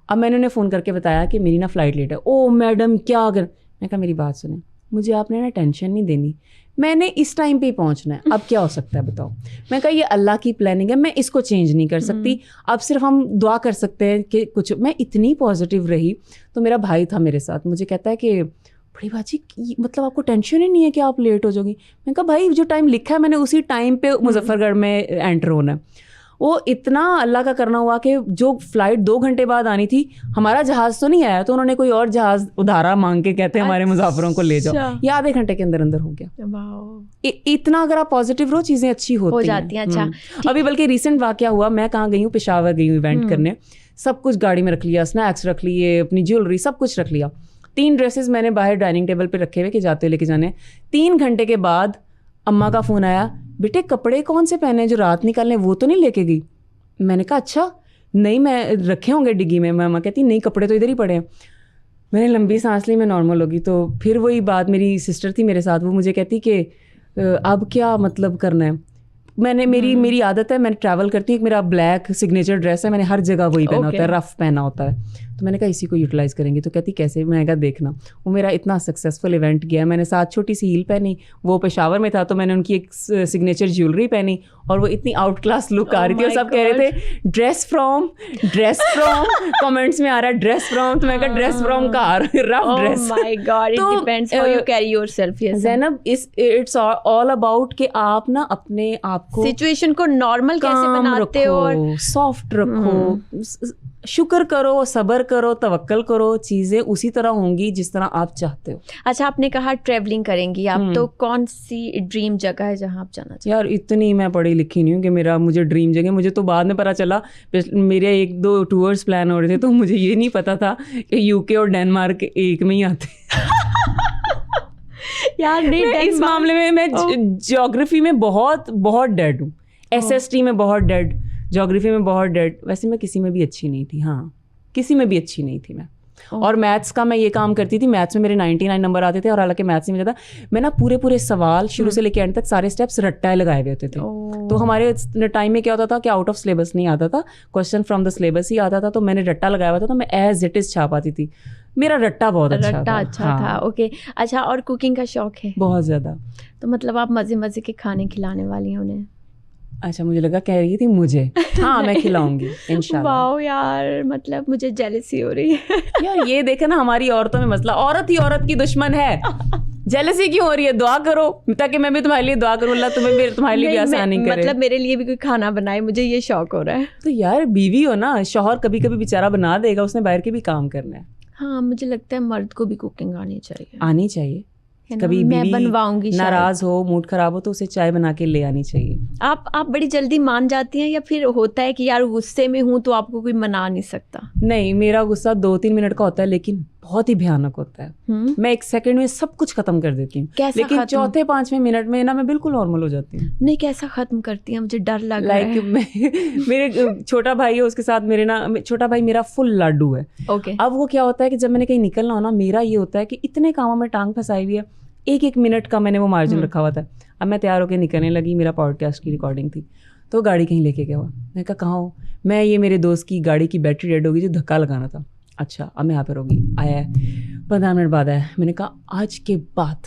अब मैंने उन्हें फ़ोन करके बताया कि मेरी ना फ़्लाइट लेट है। ओ मैडम क्या अगर, मैं कहा मेरी बात सुने, मुझे आपने ना टेंशन नहीं देनी, मैंने इस टाइम पे ही पहुंचना है। अब क्या हो सकता है बताओ? मैं कहा ये अल्लाह की प्लानिंग है, मैं इसको चेंज नहीं कर सकती। अब सिर्फ हम दुआ कर सकते हैं कि कुछ। मैं इतनी पॉजिटिव रही। तो मेरा भाई था मेरे साथ, मुझे कहता है कि बड़ी बाजी मतलब आपको टेंशन ही नहीं है कि आप लेट हो जाओगी? मैं कहा भाई जो टाइम लिखा है मैंने उसी टाइम पे मुजफ्फरगढ़ में एंटर होना है। वो इतना अल्लाह का करना हुआ कि जो फ़्लाइट 2 घंटे बाद आनी थी, हमारा जहाज़ तो नहीं आया, तो उन्होंने कोई और जहाज़ उधारा मांग के कहते हैं हमारे मुसाफिरों को ले जाओ। ये आधे घंटे के अंदर हो गया। इतना अगर आप पॉजिटिव रहो चीज़ें अच्छी हो जाती हैं। अच्छा, अभी बल्कि रिसेंट वाकया हुआ, मैं कहाँ गई हूँ, पेशावर गई हूँ इवेंट करने। सब कुछ गाड़ी में रख लिया, स्नैक्स रख लिए, अपनी ज्वेलरी सब कुछ रख लिया। 3 ड्रेसेस मैंने बाहर डाइनिंग टेबल पे रखे हुए कि जाते हुए लेके जाने। 3 घंटे के बाद अम्मा का फ़ोन आया, बेटे कपड़े कौन से पहने जो रात निकालने, वो तो नहीं लेके गई? मैंने कहा अच्छा, नहीं मैं रखे होंगे डिग्गी में। अम्मा कहती नहीं, कपड़े तो इधर ही पड़े हैं। मैंने लंबी सांस ली, मैं नॉर्मल होगी। तो फिर वही बात, मेरी सिस्टर थी मेरे साथ, वो मुझे कहती कि अब क्या मतलब करना है। मेरी आदत है, मैं ट्रैवल करती हूँ, मेरा ब्लैक सिग्नेचर ड्रेस है, मैंने हर जगह वही पहना होता है, रफ पहना होता है। तो मैंने कहा इसी को यूटिलाइज़ करेंगे। तो कहती कैसे? मैं कहा देखना। वो मेरा इतना सक्सेसफुल इवेंट गया, मैंने साथ छोटी सी हील पहनी, वो पेशावर में था तो मैंने उनकी एक सिग्नेचर ज्वेलरी पहनी और वो इतनी आउट क्लास लुक आ रही थी और सब कह रहे थे ड्रेस फ्रॉम कमेंट्स में आ रहा है ड्रेस फ्रॉम। तो मैं कहा ड्रेस फ्रॉम का rough dress.
My God, it depends how you carry yourself.
Zainab, it's all about कि आप ना अपने आप को,
सिचुएशन को नॉर्मल कैसे बनाते हो और
सॉफ्ट रखो, शुक्र करो, सब्र करो, तवक्कल करो, चीज़ें उसी तरह होंगी जिस तरह आप चाहते हो।
अच्छा, आपने कहा ट्रैवलिंग करेंगी आप, तो कौन सी ड्रीम जगह है जहाँ आप जाना चाहते?
यार इतनी मैं पढ़ी लिखी नहीं हूँ कि मुझे ड्रीम जगह, मुझे तो बाद में पता चला, मेरे 1-2 टूर्स प्लान हो रहे थे तो मुझे ये नहीं पता था कि यूके और डेनमार्क एक में ही आते। यार इस मामले में मैं ज्योग्राफी में बहुत डेड हूँ, SST में बहुत डेड, ज्योग्राफी में बहुत डेड। वैसे मैं किसी में भी अच्छी नहीं थी, हाँ किसी में भी अच्छी नहीं थी मैं। और मैथ्स का मैं ये काम करती थी, मैथ्स में मेरे 99 नंबर आते थे और हालांकि मैथ्स नहीं मुझे था, मैं ना पूरे सवाल शुरू से लेकर एंड तक सारे स्टेप्स रट्टा लगाए हुए होते थे। तो हमारे टाइम में क्या होता था कि आउट ऑफ सिलेबस नहीं आता था, क्वेश्चन फ्रॉम द सिलेबस ही आता था। तो मैंने रट्टा लगाया हुआ था, तो मैं एज इट इज छाप आती थी। मेरा रट्टा बहुत अच्छा था।
ओके, अच्छा, और कुकिंग का शौक है?
बहुत ज़्यादा।
तो मतलब आप मज़े के खाने खिलाने वाली हैं उन्हें?
अच्छा, मुझे लगा कह रही थी मुझे। हाँ, मैं खिलाऊंगी इंशाल्लाह।
वाओ यार, मतलब मुझे जेलसी हो रही है।
यार ये देखे ना, हमारी औरतों में मसला, औरत ही औरत की दुश्मन है। जेलसी क्यों हो रही है? दुआ करो ताकि मैं भी तुम्हारे लिए दुआ करूं, अल्लाह तुम्हारे लिए भी आसानी करे।
मतलब मेरे लिए भी कोई खाना बनाए, मुझे ये शौक हो रहा है।
तो यार बीवी हो ना, शौहर कभी कभी बेचारा बना देगा, उसने बाहर के भी काम करना है।
हाँ, मुझे लगता है मर्द को भी कुकिंग आनी चाहिए।
आनी चाहिए। कभी
मैं
बीवी
बनवाऊंगी,
नाराज हो, मूड खराब हो, तो उसे चाय बना के ले आनी चाहिए।
आप बड़ी जल्दी मान जाती हैं, या फिर होता है कि यार गुस्से में हूं तो आपको कोई मना नहीं सकता?
नहीं, मेरा गुस्सा 2-3 मिनट का होता है, लेकिन बहुत ही भयानक होता है। मैं 1 सेकंड में सब कुछ खत्म कर देती हूँ, लेकिन 4-5वें मिनट में ना मैं बिल्कुल नॉर्मल हो जाती हूँ।
नहीं, कैसा खत्म करती हैं? मुझे डर लग रहा है।
मेरे छोटा भाई है, उसके साथ मेरे ना, छोटा भाई मेरा फुल लाडू है।
ओके।
अब वो क्या होता है कि जब मैंने कहीं निकलना हो ना, मेरा ये होता है कि इतने कामों में टांग फंसाई हुई है, 1-1 मिनट का मैंने वो मार्जिन रखा हुआ था। अब मैं तैयार होकर निकलने लगी, मेरा पॉडकास्ट की रिकॉर्डिंग थी, तो गाड़ी कहीं लेके गया हुआ। मैं कहा कहाँ हो? मैं ये मेरे दोस्त की गाड़ी की बैटरी डेड होगी, जो धक्का लगाना था। अच्छा, अब मैं यहाँ पर होगी। आया है 15 मिनट बाद आया। मैंने कहा आज के बाद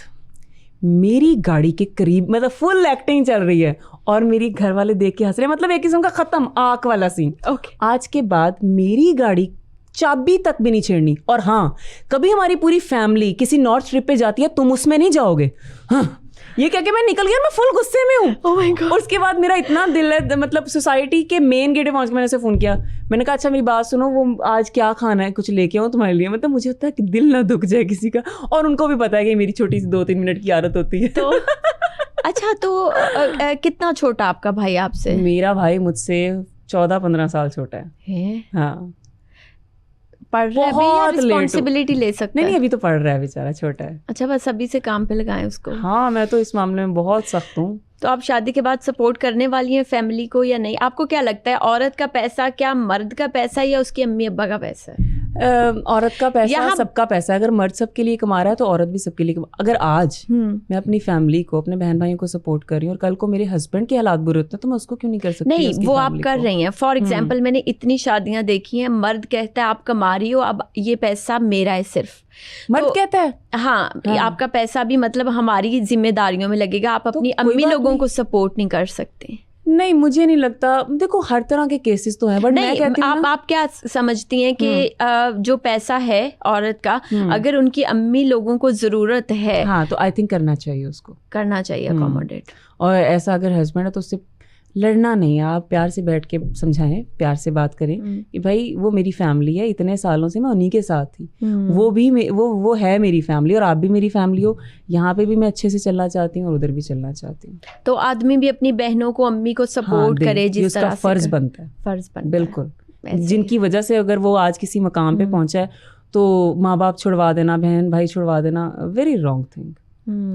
मेरी गाड़ी के करीब, मतलब फुल एक्टिंग चल रही है और मेरी घर वाले देख के हंस रहे हैं, मतलब एक किस्म का खत्म आंख वाला सीन।
ओके।
आज के बाद मेरी गाड़ी चाबी तक भी नहीं छेड़नी। और हाँ, कभी हमारी पूरी फैमिली किसी नॉर्थ ट्रिप पे जाती है, तुम उसमें नहीं जाओगे। हाँ, ये कह के मैं निकल गया, मैं फुल गुस्से में हूँ।
Oh my God।
और उसके बाद मेरा इतना दिल है, मतलब सोसाइटी के मेन गेट पे पहुंच के मैंने उसे फोन किया। मैंने कहा अच्छा मेरी बात सुनो, वो आज क्या खाना है, कुछ लेके आओ तुम्हारे लिए। मतलब मुझे होता है कि दिल ना दुख जाए किसी का, और उनको भी पता है कि मेरी छोटी सी 2-3 मिनट की आदत होती है।
तो अच्छा, तो कितना छोटा आपका भाई आपसे?
मेरा भाई मुझसे 14-15 साल छोटा है। हाँ,
पढ़ रहा है अभी या रिस्पॉन्सिबिलिटी ले सकता है?
नहीं, अभी तो पढ़ रहा है, बेचारा छोटा है।
अच्छा, बस अभी से काम पे लगाएं उसको।
हाँ, मैं तो इस मामले में बहुत सख्त हूँ।
तो आप शादी के बाद सपोर्ट करने वाली हैं फैमिली को या नहीं? आपको क्या लगता है, औरत का पैसा क्या मर्द का पैसा है या उसकी अम्मी अब्बा का पैसा है?
औरत का पैसा सबका पैसा है। अगर मर्द सबके लिए कमा रहा है तो औरत भी सबके लिए अगर आज मैं अपनी फैमिली को, अपने बहन भाइयों को सपोर्ट कर रही हूँ और कल को मेरे हस्बैंड के हालात बुरे होते हैं तो मैं उसको क्यों नहीं कर सकती?
नहीं, वो आप कर रही हैं। फॉर एग्जाम्पल मैंने इतनी शादियां देखी हैं, मर्द कहता है आप कमा रही हो, अब ये पैसा मेरा है सिर्फ।
मर्द कहता है
हाँ, आपका पैसा भी मतलब हमारी जिम्मेदारियों में लगेगा, आप अपनी अम्मी लोगों को सपोर्ट नहीं कर सकते।
नहीं, मुझे नहीं लगता। देखो हर तरह के केसेस तो हैं, बट मैं कहती हूँ
आप क्या समझती हैं कि जो पैसा है औरत का, अगर उनकी अम्मी लोगों को जरूरत है,
हाँ, तो आई थिंक करना चाहिए, उसको
करना चाहिए अकोमोडेट।
और ऐसा अगर हस्बैंड है तो उससे लड़ना नहीं है, आप प्यार से बैठ के समझाएं, प्यार से बात करें कि भाई वो मेरी फैमिली है, इतने सालों से मैं उन्हीं के साथ थी, वो भी वो है मेरी फैमिली और आप भी मेरी फैमिली हो। यहाँ पे भी मैं अच्छे से चलना चाहती हूँ और उधर भी चलना चाहती हूँ।
तो आदमी भी अपनी बहनों को, अम्मी को सपोर्ट करे जिस तरह से
फर्ज बनता है।
फर्ज बनता है,
बिल्कुल। जिनकी वजह से अगर वो आज किसी मकाम पे पहुंचा है तो माँ बाप छुड़वा देना, बहन भाई छुड़वा देना, वेरी रॉन्ग थिंग।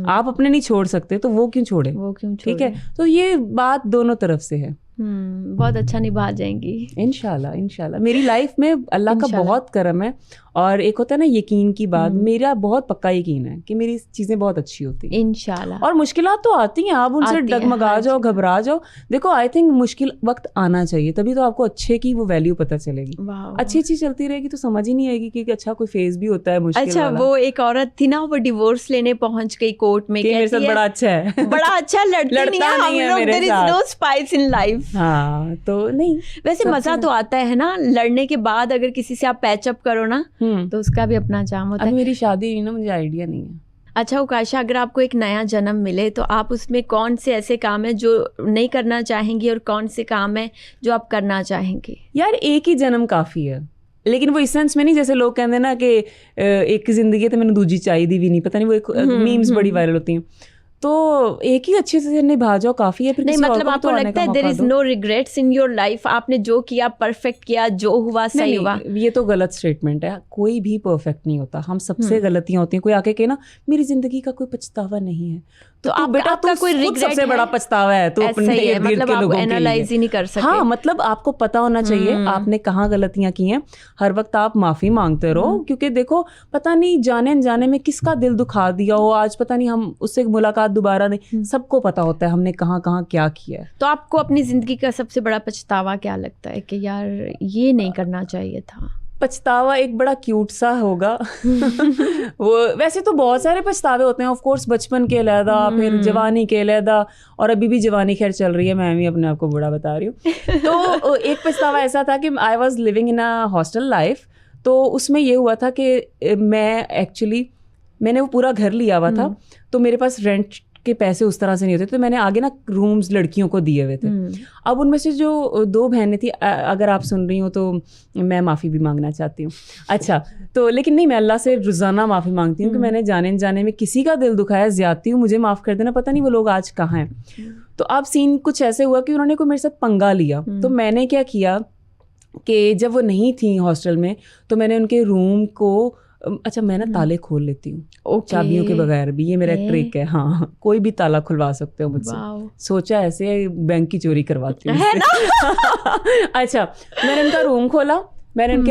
आप अपने नहीं छोड़ सकते तो वो क्यों छोड़े? ठीक है, तो ये बात दोनों तरफ से है।
बहुत अच्छा निभा जाएंगी
इंशाल्लाह। इंशाल्लाह मेरी लाइफ में अल्लाह का बहुत करम है। और एक होता है ना यकीन की बात, मेरा बहुत पक्का यकीन है कि मेरी चीजें बहुत अच्छी होती हैं
इंशाल्लाह।
और मुश्किलात तो आती हैं, आप उनसे डगमगा जाओ, घबरा जाओ। देखो आई थिंक मुश्किल वक्त आना चाहिए, तभी तो आपको अच्छे की वो वैल्यू पता चलेगी। अच्छी चीज चलती रहेगी तो समझ ही नहीं आएगी कि अच्छा कोई फेज भी होता है मुश्किल
अच्छा
वाला।
वो एक औरत थी ना, वो डिवोर्स लेने पहुंच गई कोर्ट में,
मेरे साथ बड़ा अच्छा है,
बड़ा अच्छा लड़ता नहीं है मेरे साथ, नो स्पाइस इन लाइफ।
हाँ, तो नहीं,
वैसे मजा तो आता है ना लड़ने के बाद, अगर किसी से आप पैचअप करो ना तो उसका भी अपना जाम होता है।
मेरी शादी नहीं ना, मुझे आइडिया नहीं है।
अच्छा उकाशा, अगर आपको एक नया जन्म मिले तो आप उसमें कौन से ऐसे काम है जो नहीं करना चाहेंगी और कौन से काम है जो आप करना चाहेंगी?
यार एक ही जन्म काफी है, लेकिन वो इस सेंस में नहीं जैसे लोग कहते हैं ना कि एक जिंदगी तो मैंने दूजी चाहिए भी नहीं, पता नहीं वो एक मीम्स बड़ी वायरल होती हैं, तो एक ही अच्छे से निभा जाओ काफी है। फिर
नहीं मतलब आपको लगता है there is no regrets in your life, आपने जो किया परफेक्ट किया, जो हुआ सही हुआ?
ये तो गलत स्टेटमेंट है, कोई भी परफेक्ट नहीं होता, हम सबसे गलतियां होती हैं। कोई आके कहे ना मेरी जिंदगी का कोई पछतावा नहीं है, तो आप बेटा आपका कोई रिग्रेट सबसे बड़ा पछतावा है, तो अपने इर्द-गिर्द के लोगों के
एनालाइज ही नहीं कर सकते।
हाँ, मतलब आपको पता होना चाहिए आपने कहाँ गलतियां की हैं, हर वक्त आप माफी मांगते रहो, क्योंकि देखो पता नहीं जाने अनजाने में किसका दिल दुखा दिया हो, आज पता नहीं हम उससे मुलाकात दोबारा नहीं, सबको पता होता है हमने कहाँ कहाँ क्या किया है।
तो आपको अपनी जिंदगी का सबसे बड़ा पछतावा क्या लगता है कि यार ये नहीं करना चाहिए था?
पछतावा एक बड़ा क्यूट सा होगा। वो वैसे तो बहुत सारे पछतावे होते हैं ऑफ कोर्स, बचपन के अलहदा, फिर जवानी के अलहदा, और अभी भी जवानी खैर चल रही है, मैं भी अपने आप को बड़ा बता रही हूँ। तो एक पछतावा ऐसा था कि I was living in a hostel life, तो उसमें ये हुआ था कि मैंने वो पूरा घर लिया हुआ था, तो मेरे पास रेंट के पैसे उस तरह से नहीं होते, तो मैंने आगे ना रूम्स लड़कियों को दिए हुए थे। अब उनमें से जो 2 बहनें थी, अगर आप सुन रही हो तो मैं माफ़ी भी मांगना चाहती हूँ। अच्छा, तो लेकिन नहीं, मैं अल्लाह से रोज़ाना माफ़ी मांगती हूँ कि मैंने जाने में किसी का दिल दुखाया, ज़्यादती हूँ, मुझे माफ़ कर देना, पता नहीं वो लोग आज कहाँ हैं। तो अब सीन कुछ ऐसे हुआ कि उन्होंने कोई मेरे साथ पंगा लिया। तो मैंने क्या किया कि जब वो नहीं थी हॉस्टल में, तो मैंने उनके रूम को, अच्छा मैं ना ताले खोल लेती हूँ चाबियों के बगैर भी, ये मेरा एक ट्रिक है। हाँ, कोई भी ताला खुलवा सकते हो मुझसे। सोचा ऐसे बैंक की चोरी करवाती हूँ। अच्छा, मैंने उनका रूम खोला, मैंने उनके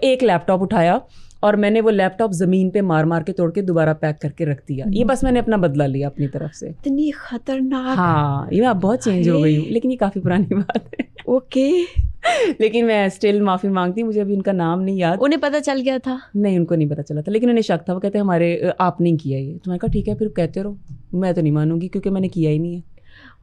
एक लैपटॉप उठाया और मैंने वो लैपटॉप ज़मीन पे मार मार के तोड़ के दोबारा पैक करके रख दिया। ये बस मैंने अपना बदला लिया अपनी तरफ से।
इतनी खतरनाक।
हाँ, ये मैं बहुत चेंज हो गई हूँ, लेकिन ये काफ़ी पुरानी बात है।
ओके।
लेकिन मैं स्टिल माफ़ी मांगती हूँ, मुझे अभी उनका नाम नहीं याद।
उन्हें पता चल गया था? नहीं,
उनको नहीं पता चला था, लेकिन उन्हें शक था। वो कहते हमारे आप नहीं किया ये। तो मैंने कहा ठीक है, फिर कहते रहो, मैं तो नहीं मानूंगी क्योंकि मैंने किया ही नहीं है।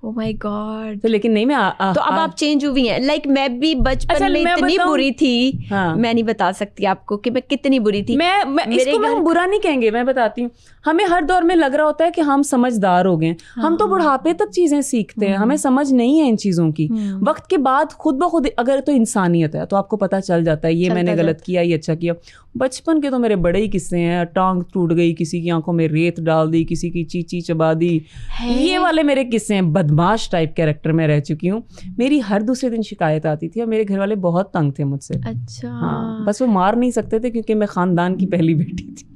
Oh my God।
तो लेकिन नहीं, मैं
तो अब आप चेंज हुई हैं। लाइक मैं भी बचपन में इतनी बुरी थी। हाँ। मैं नहीं बता सकती आपको कि मैं कितनी बुरी थी।
मैं इसको हम बुरा नहीं कहेंगे, मैं बताती हूँ। हमें हर दौर में लग रहा होता है कि हम समझदार हो गए। हाँ। हम तो बुढ़ापे तक चीजें सीखते हैं, हमें समझ नहीं है इन चीजों की। वक्त के बाद खुद ब खुद, अगर तो इंसानियत है तो आपको पता चल जाता है, ये मैंने गलत किया, ये अच्छा किया। बचपन के तो मेरे बड़े ही किस्से हैं। टांग टूट गई, किसी की आंखों में रेत डाल दी, किसी की चीची चबा दी, ये वाले मेरे किस्से हैं। बदमाश टाइप कैरेक्टर में रह चुकी हूँ। मेरी हर दूसरे दिन शिकायत आती थी और मेरे घर वाले बहुत तंग थे मुझसे।
अच्छा।
हाँ, बस वो मार नहीं सकते थे क्योंकि मैं खानदान की पहली बेटी थी।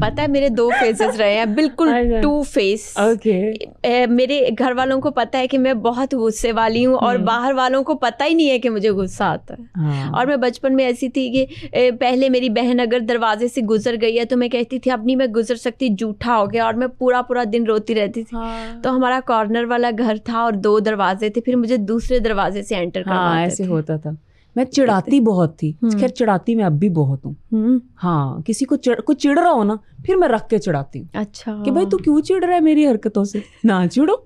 पता है मेरे 2 फेसेस रहे हैं, बिल्कुल 2 फेस।
ओके।
मेरे घर वालों को पता है कि मैं बहुत गुस्से वाली हूँ और बाहर वालों को पता ही नहीं है कि मुझे गुस्सा आता है। हाँ। और मैं बचपन में ऐसी थी कि पहले मेरी बहन अगर दरवाजे से गुजर गई है तो मैं कहती थी अब नहीं मैं गुजर सकती, जूठा हो गया, और मैं पूरा दिन रोती रहती थी। हाँ। तो हमारा कॉर्नर वाला घर था और 2 दरवाजे थे, फिर मुझे दूसरे दरवाजे से एंटर करवाते थे।
ऐसे होता था। मैं चिढ़ाती बहुत थी, खैर चिढ़ाती मैं अब भी बहुत हूँ। हाँ, किसी को कुछ चिढ़ रहा हो ना, फिर मैं रख के चिढ़ाती हूँ। अच्छा, कि भाई तू क्यों चिढ़ रहा है मेरी हरकतों से, ना चिढ़ो,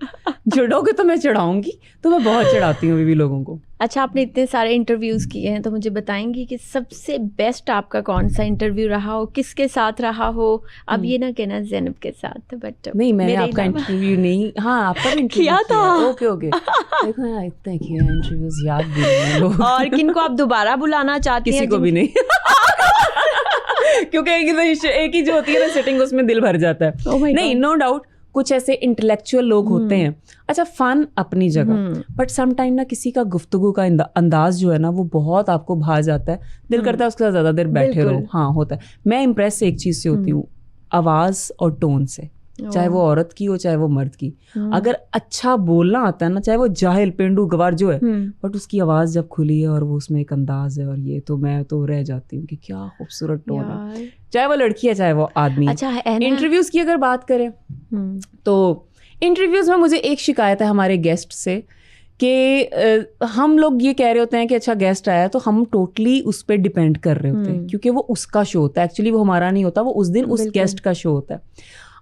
चिढ़ोगे तो मैं चिढ़ाऊंगी। तो मैं बहुत चिढ़ाती हूँ अभी भी लोगों को।
अच्छा, आपने इतने सारे इंटरव्यूज किए हैं, तो मुझे बताएंगी कि सबसे बेस्ट आपका कौन सा इंटरव्यू रहा हो, किसके साथ रहा हो? अब ये ना कहना ज़ैनब के साथ, बट
नहीं, मैंने आपका इंटरव्यू नहीं, हाँ आपका भी
किया था।
ओके देखो इतने किए इंटरव्यूज, याद भी नहीं लोग।
और किनको आप दोबारा बुलाना चाहती हैं?
किसी को भी नहीं। क्योंकि एक ही जो होती है ना सेटिंग, उसमें दिल भर जाता है। नहीं, नो डाउट कुछ ऐसे इंटेलेक्चुअल लोग होते हैं। अच्छा, फन अपनी जगह, बट सम टाइम ना किसी का गुफ्तगू का अंदाज जो है ना वो बहुत आपको भा जाता है, दिल करता है उसके साथ ज्यादा देर बैठे रहो। हाँ, होता है। मैं इम्प्रेस एक चीज से होती हूँ, आवाज और टोन से, चाहे वो औरत की हो चाहे वो मर्द की। अगर अच्छा बोलना आता है ना, चाहे वो जाहिल पेंडू गवार जो है, बट उसकी आवाज जब खुली है और वो उसमें एक अंदाज है और ये, तो मैं तो रह जाती हूँ कि क्या खूबसूरत टोन है, चाहे वो लड़की है चाहे वो आदमी।
अच्छा,
इंटरव्यूज की अगर बात करें तो इंटरव्यूज में मुझे एक शिकायत है हमारे गेस्ट से कि हम लोग ये कह रहे होते हैं कि अच्छा गेस्ट आया, तो हम टोटली उस पर डिपेंड कर रहे होते हैं क्योंकि वो उसका शो होता है। एक्चुअली वो हमारा नहीं होता, वो उस दिन उस गेस्ट का शो होता है।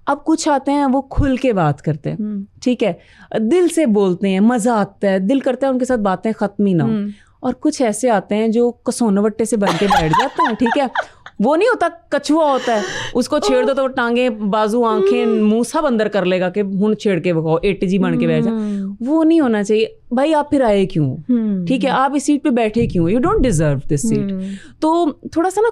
अब कुछ आते हैं वो खुल के बात करते हैं, ठीक है, दिल से बोलते हैं, मजा आता है, दिल करता है उनके साथ बातें खत्म ही ना हो। और कुछ ऐसे आते हैं जो कसोनवट्टे से बन के बैठ जाते हैं, ठीक है, वो नहीं होता, कछुआ होता है, उसको छेड़ दो तो वो टांगे, बाजू, आंखें, मुंह सब अंदर कर लेगा कि हुन छेड़ के वो एटीजी बन के बैठ जा। वो नहीं होना चाहिए भाई। आप फिर आए क्यों? ठीक है, आप इस सीट पे बैठे क्यों? You don't deserve this seat. तो थोड़ा सा ना,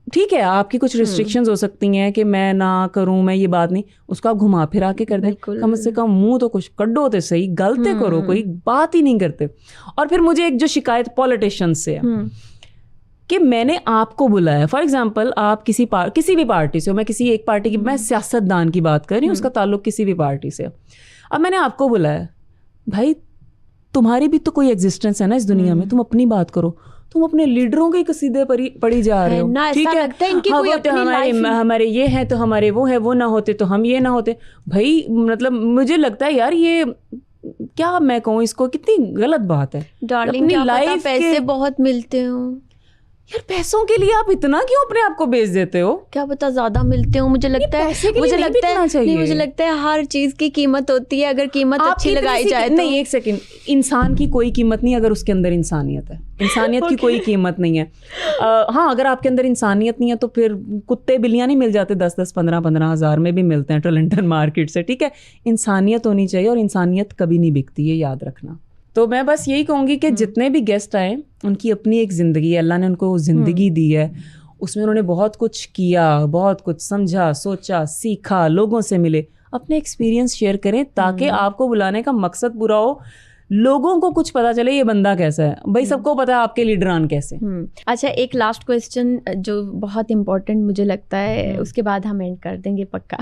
ठीक है, आपकी कुछ रिस्ट्रिक्शंस हो सकती हैं कि मैं ना करूं, मैं ये बात नहीं, उसको आप घुमा फिरा के कर दें। कम से कम मुंह तो कुछ कड्डो तो सही, गलते करो, कोई बात ही नहीं करते। और फिर मुझे एक जो शिकायत पॉलिटिशियंस से है कि मैंने आपको बुलाया, फॉर एग्जाम्पल आप किसी भी पार्टी से हो, मैं किसी एक पार्टी की, मैं सियासतदान की बात कर रही हूँ, उसका ताल्लुक किसी भी पार्टी से। अब मैंने आपको बुलाया, भाई तुम्हारी भी तो कोई एग्जिस्टेंस है ना इस दुनिया में, तुम अपनी बात करो। तुम अपने लीडरों के कसीदे पढ़ी जा रहे हो, ठीक है, हमारे ये हैं तो हमारे वो है, वो ना होते तो हम ये ना होते। भाई मतलब मुझे लगता है यार, ये क्या मैं कहूँ इसको, कितनी गलत बात है।
डार्लिंग, अपनी लाइफ पैसे बहुत मिलते हो,
यार पैसों के लिए आप इतना क्यों अपने आप को बेच देते हो?
क्या पता ज्यादा मिलते हो, मुझे लगता है मुझे लगता है हर चीज की कीमत होती है, अगर कीमत अच्छी लगाई जाए तो।
नहीं, एक सेकंड, इंसान की कोई कीमत नहीं अगर उसके अंदर इंसानियत है। इंसानियत की कोई कीमत नहीं है। हाँ, अगर आपके अंदर इंसानियत नहीं है तो फिर कुत्ते बिल्लियाँ नहीं मिल जाते 10-10, 15-15 हज़ार में भी मिलते हैं टोरंटो मार्केट से, ठीक है। इंसानियत होनी चाहिए और इंसानियत कभी नहीं बिकती है, याद रखना। तो मैं बस यही कहूँगी कि जितने भी गेस्ट आए उनकी अपनी एक ज़िंदगी है, अल्लाह ने उनको ज़िंदगी दी है, उसमें उन्होंने बहुत कुछ किया, बहुत कुछ समझा, सोचा, सीखा, लोगों से मिले, अपने एक्सपीरियंस शेयर करें ताकि आपको बुलाने का मकसद पूरा हो, लोगों को कुछ पता चले ये बंदा कैसा है। भाई सबको पता है आपके लीडरान कैसे।
अच्छा, एक लास्ट क्वेश्चन जो बहुत इम्पोर्टेंट मुझे लगता है, उसके बाद हम एंड कर देंगे पक्का।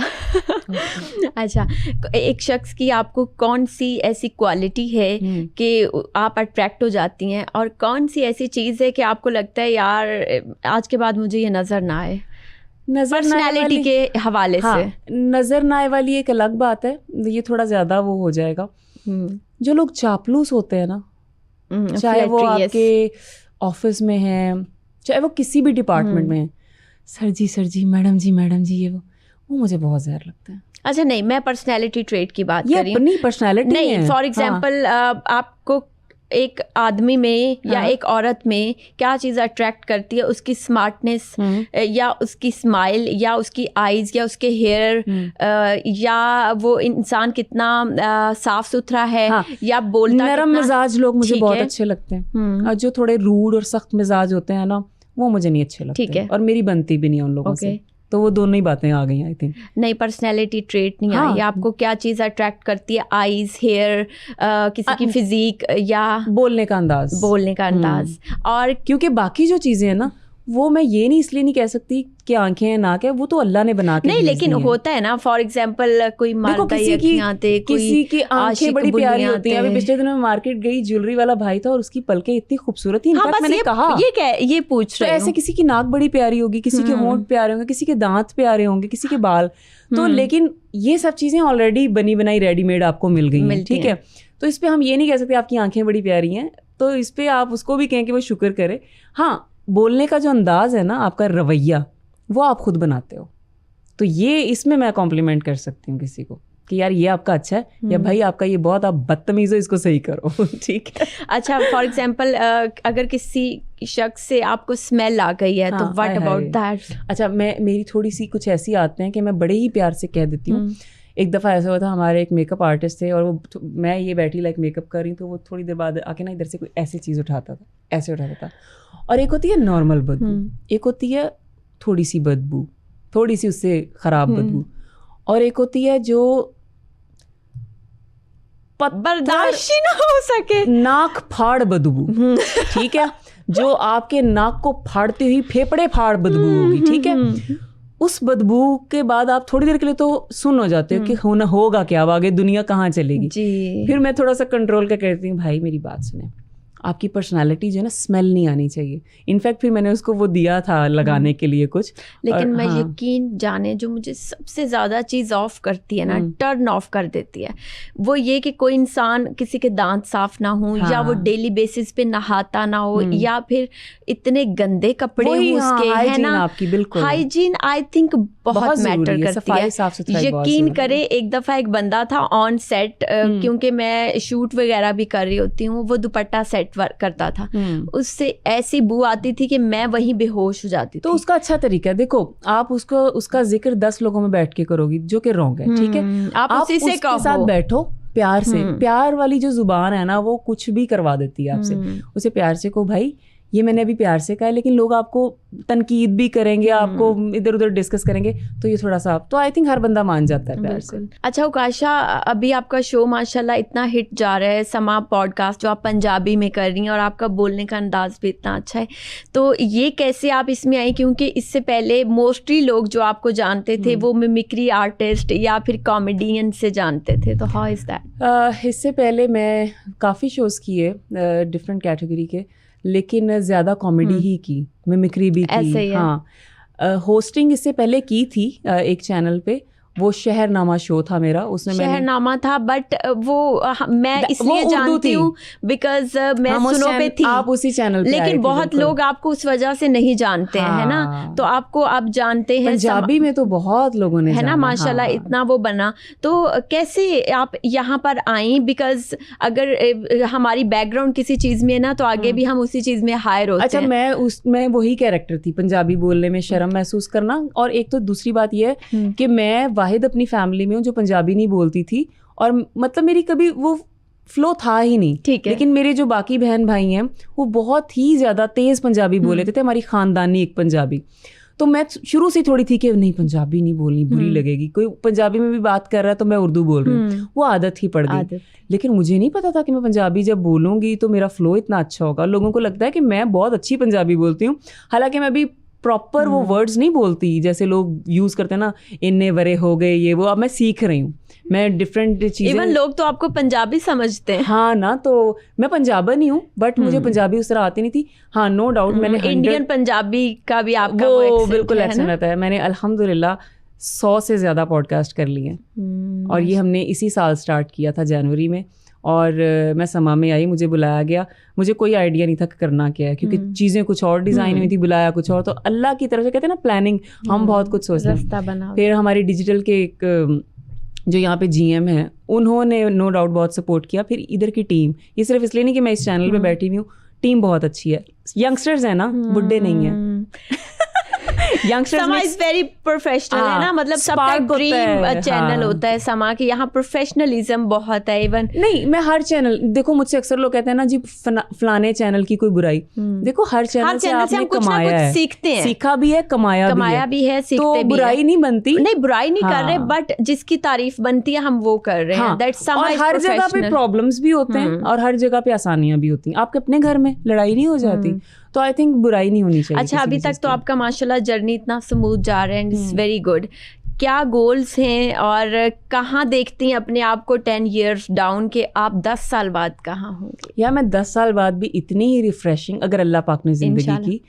अच्छा, एक शख्स की आपको कौन सी ऐसी क्वालिटी है कि आप अट्रैक्ट हो जाती हैं, और कौन सी ऐसी चीज़ है कि आपको लगता है यार आज के बाद मुझे ये नज़र ना आए? पर्सनैलिटी के हवाले से
नज़र ना आए वाली एक अलग बात है, ये थोड़ा ज़्यादा वो हो जाएगा। जो लोग चापलूस होते हैं ना, चाहे वो आपके ऑफिस में हैं, चाहे वो किसी भी डिपार्टमेंट में हैं, सर जी, मैडम जी, ये वो मुझे बहुत जहर लगता है।
अच्छा, नहीं, मैं पर्सनैलिटी ट्रेट की बात कर रही हूँ।
नहीं, पर्सनैलिटी
नहीं, फॉर एग्जांपल आपको एक आदमी में या एक औरत में क्या चीज़ अट्रैक्ट करती है? उसकी स्मार्टनेस, या उसकी स्माइल, या उसकी आईज, या उसके हेयर, या वो इंसान कितना साफ सुथरा है, या बोलता,
नरम मिजाज लोग मुझे बहुत अच्छे लगते हैं, और जो थोड़े रूड और सख्त मिजाज होते हैं ना, वो मुझे नहीं अच्छे लगते। ठीक है, और मेरी बनती भी नहीं उन लोगों से। तो वो दोनों ही बातें आ गई, आई थिंक।
नहीं, पर्सनैलिटी ट्रेट नहीं आई। आपको क्या चीज़ अट्रैक्ट करती है? आईज, हेयर, किसी की फिजिक, या
बोलने का अंदाज।
और
क्योंकि बाकी जो चीज़ें हैं ना, वो मैं ये नहीं इसलिए नहीं कह सकती कि आंखें हैं, नाक है, वो तो अल्लाह ने बना के
नहीं, लेकिन होता है ना, फॉर एग्जांपल कोई मारता है,
किसी की आंखें बड़ी प्यारी होती हैं। अभी पिछले दिनों में मार्केट गई, ज्वेलरी वाला भाई था और उसकी पलकें इतनी खूबसूरत थी।
हाँ, मैंने कहा ये पूछ रहे
हैं। ऐसे किसी की नाक बड़ी प्यारी होगी, किसी के होंठ प्यारे होंगे, किसी के दांत प्यारे होंगे, किसी के बाल, तो लेकिन ये सब चीजें ऑलरेडी बनी बनाई रेडीमेड आपको मिल गई हैं, ठीक है। तो इस पे हम ये नहीं कह सकते आपकी आंखें बड़ी प्यारी हैं, तो इस पे आप उसको भी कहें कि वो शुक्र करे। हाँ, बोलने का जो अंदाज है ना, आपका रवैया, वो आप खुद बनाते हो, तो ये इसमें मैं कॉम्प्लीमेंट कर सकती हूँ किसी को कि यार ये आपका अच्छा है, या भाई आपका ये बहुत, आप बदतमीज हो, इसको सही करो। ठीक है।
अच्छा, फॉर एग्जांपल अगर किसी शख्स से आपको स्मेल आ गई है, तो व्हाट अबाउट दैट?
अच्छा, मेरी थोड़ी सी कुछ ऐसी आदतें हैं कि मैं बड़े ही प्यार से कह देती हूँ। एक दफ़ा ऐसा हुआ था, हमारे एक मेकअप आर्टिस्ट थे, और वो मैं ये बैठी लाइक मेकअप कर रही, तो वो थोड़ी देर बाद आके ना इधर से कोई ऐसी चीज़ उठाता था, ऐसे उठाता था। और एक होती है नॉर्मल बदबू, एक होती है थोड़ी सी बदबू, थोड़ी सी उससे ख़राब बदबू, और एक होती है जो
बर्दाश्त ही ना हो सके,
नाक फाड़ बदबू। ठीक है, जो आपके नाक को फाड़ती हुई फेफड़े फाड़ बदबू होगी। ठीक है, उस बदबू के बाद आप थोड़ी देर के लिए तो सुन हो जाते हो कि होगा क्या, अब आगे दुनिया कहाँ चलेगी जी। फिर मैं थोड़ा सा कंट्रोल कर कहती हूँ, भाई मेरी बात सुने, आपकी पर्सनालिटी जो है ना, स्मेल नहीं आनी चाहिए। इनफैक्ट फिर मैंने उसको वो दिया था लगाने के लिए कुछ,
लेकिन मैं यकीन जाने जो मुझे सबसे ज़्यादा चीज़ ऑफ करती है ना, टर्न ऑफ कर देती है, वो ये कि कोई इंसान किसी के दांत साफ ना हो, या वो डेली बेसिस पे नहाता ना हो, या फिर इतने गंदे कपड़े हो उसके, है ना,
आपकी बिल्कुल
हाइजीन आई थिंक बहुत मैटर करती है। यकीन करे, एक दफ़ा एक बंदा था ऑन सेट, क्योंकि मैं शूट वगैरह भी कर रही होती हूँ, वो दुपट्टा सेट वर्क करता था, उससे ऐसी बू आती थी कि मैं वहीं बेहोश हो जाती थी।
तो उसका अच्छा तरीका है, देखो आप उसका जिक्र 10 लोगों में बैठ के करोगी, जो कि रॉन्ग है। ठीक है, आप उसी से उसके साथ बैठो प्यार से। प्यार वाली जो जुबान है ना, वो कुछ भी करवा देती है आपसे। उसे प्यार से कहो, भाई ये मैंने अभी प्यार से कहा है, लेकिन लोग आपको तनकीद भी करेंगे, आपको इधर उधर डिस्कस करेंगे, तो ये थोड़ा सा, तो आई थिंक हर बंदा मान जाता है प्यार से।
अच्छा उकाशा, अभी आपका शो माशाल्लाह इतना हिट जा रहा है, समा पॉडकास्ट जो आप पंजाबी में कर रही हैं, और आपका बोलने का अंदाज भी इतना अच्छा है, तो ये कैसे आप इसमें आई? क्योंकि इससे पहले मोस्टली लोग जो आपको जानते थे वो मिमिक्री आर्टिस्ट या फिर कॉमेडियन से जानते थे, तो हाउ इज़ दैट?
इससे पहले मैं काफ़ी शोज़ किए डिफरेंट कैटेगरी के, लेकिन ज़्यादा कॉमेडी ही की, मिमिक्री भी की। हाँ, होस्टिंग इससे पहले की थी एक चैनल पे, वो शहरनामा शो था मेरा, उसमें
शहरनामा था, बट वो मैं इसलिए जानती हूँ बिकॉज मैं सुनो पे थी,
आप उसी चैनल पे,
लेकिन बहुत लोग आपको उस वजह से नहीं जानते हैं, है ना, तो आपको आप जानते हैं
पंजाबी में तो बहुत लोगों ने,
है ना, माशाल्लाह इतना वो बना। तो कैसे आप यहाँ पर आई, बिकॉज अगर हमारी बैकग्राउंड किसी चीज में है ना, तो आगे भी हम उसी चीज में हायर होते हैं।
मैं वही कैरेक्टर थी, पंजाबी बोलने में शर्म महसूस करना, और एक तो दूसरी बात ये है कि मैं वाहिद अपनी फैमिली में हूँ जो पंजाबी नहीं बोलती थी, और मतलब मेरी कभी वो फ्लो था ही नहीं, ठीक है, लेकिन मेरे जो बाकी बहन भाई हैं वो बहुत ही ज़्यादा तेज़ पंजाबी बोल लेते थे, हमारी ख़ानदानी एक पंजाबी। तो मैं शुरू से थोड़ी थी कि नहीं पंजाबी नहीं बोलनी, बुरी लगेगी, कोई पंजाबी में भी बात कर रहा है तो मैं उर्दू बोल रही हूँ, वो आदत ही पड़ गई। लेकिन मुझे नहीं पता था कि मैं पंजाबी जब बोलूँगी तो मेरा फ्लो इतना अच्छा होगा। लोगों को लगता है कि मैं बहुत अच्छी पंजाबी बोलती हूँ, हालांकि मैं अभी प्रॉपर वो वर्ड्स नहीं बोलती जैसे लोग यूज करते हैं ना, इन्ने वरे हो गए ये वो, अब मैं सीख रही हूँ, मैं डिफरेंट चीजें।
इवन लोग तो आपको पंजाबी समझते हैं।
हाँ ना, तो मैं पंजाबन ही हूँ, बट मुझे पंजाबी उस तरह आती नहीं थी। हाँ, नो डाउट मैंने
इंडियन पंजाबी का भी आपका
वो बिल्कुल एक्सेंट रहता है। मैंने अल्हम्दुलिल्लाह 100 से ज्यादा पॉडकास्ट कर लिए हैं, और ये हमने इसी साल स्टार्ट किया था जनवरी में, और मैं समा में आई, मुझे बुलाया गया, मुझे कोई आइडिया नहीं था कि करना क्या है, क्योंकि चीज़ें कुछ और डिज़ाइन हुई थी, बुलाया कुछ और, तो अल्लाह की तरफ से कहते हैं ना प्लानिंग, हम बहुत कुछ सोचते हैं। फिर हमारी डिजिटल के एक जो यहाँ पे GM हैं, उन्होंने नो डाउट बहुत सपोर्ट किया। फिर इधर की टीम, ये सिर्फ इसलिए नहीं कि मैं इस चैनल पे बैठी हुई हूँ, टीम बहुत अच्छी है, यंगस्टर्स है ना, बुड्ढे नहीं है।
समा इज वेरी प्रोफेशनल, है ना, मतलब सबका ड्रीम चैनल होता है समा कि यहाँ प्रोफेशनलिज्म बहुत है। इवन
नहीं, मैं हर चैनल, देखो मुझसे अक्सर लोग कहते हैं ना जी फलाने चैनल की कोई बुराई, देखो हर चैनल से आपने कमाया है,
सीखते हैं,
सीखा भी है, कमाया भी है,
सीखते भी है,
तो बुराई नहीं बनती,
नहीं बुराई नहीं कर रहे, बट जिसकी तारीफ बनती है हम वो कर रहे हैं। दैट्स समा।
और हर जगह पे प्रॉब्लम्स भी होते हैं और हर जगह पे आसानियां भी होती हैं, आपके अपने घर में लड़ाई नहीं हो जाती, तो आई थिंक बुराई नहीं होनी चाहिए।
अच्छा, अभी तक तो आपका माशाल्लाह जर्नी इतना स्मूथ जा रहा है, एंड इट्स वेरी गुड। क्या गोल्स हैं और कहाँ देखती हैं अपने आप को 10 years डाउन के आप 10 साल बाद कहाँ होंगे?
या मैं 10 साल बाद भी इतनी ही रिफ्रेशिंग, अगर अल्लाह पाक ने ज़िंदगी की,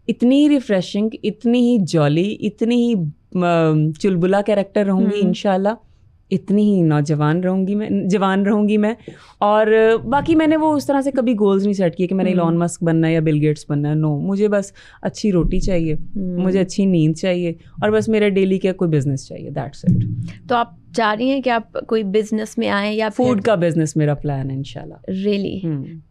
इतनी ही रिफ्रेशिंग, इतनी ही जॉली, इतनी ही चुलबुला कैरेक्टर रहूँगी इंशाल्लाह, इतनी ही नौजवान जवान रहूँगी मैं। और बाकी मैंने वो उस तरह से कभी गोल्स नहीं सेट किए कि मैंने इलॉन मस्क बनना है या बिल गेट्स बनना है। नो, मुझे बस अच्छी रोटी चाहिए, मुझे अच्छी नींद चाहिए, और बस मेरे डेली का कोई बिजनेस चाहिए, दैट्स इट।
तो आप चाह रही हैं कि आप कोई बिजनेस में आए, या
फूड का बिजनेस मेरा प्लान है इंशाल्लाह।
रियली?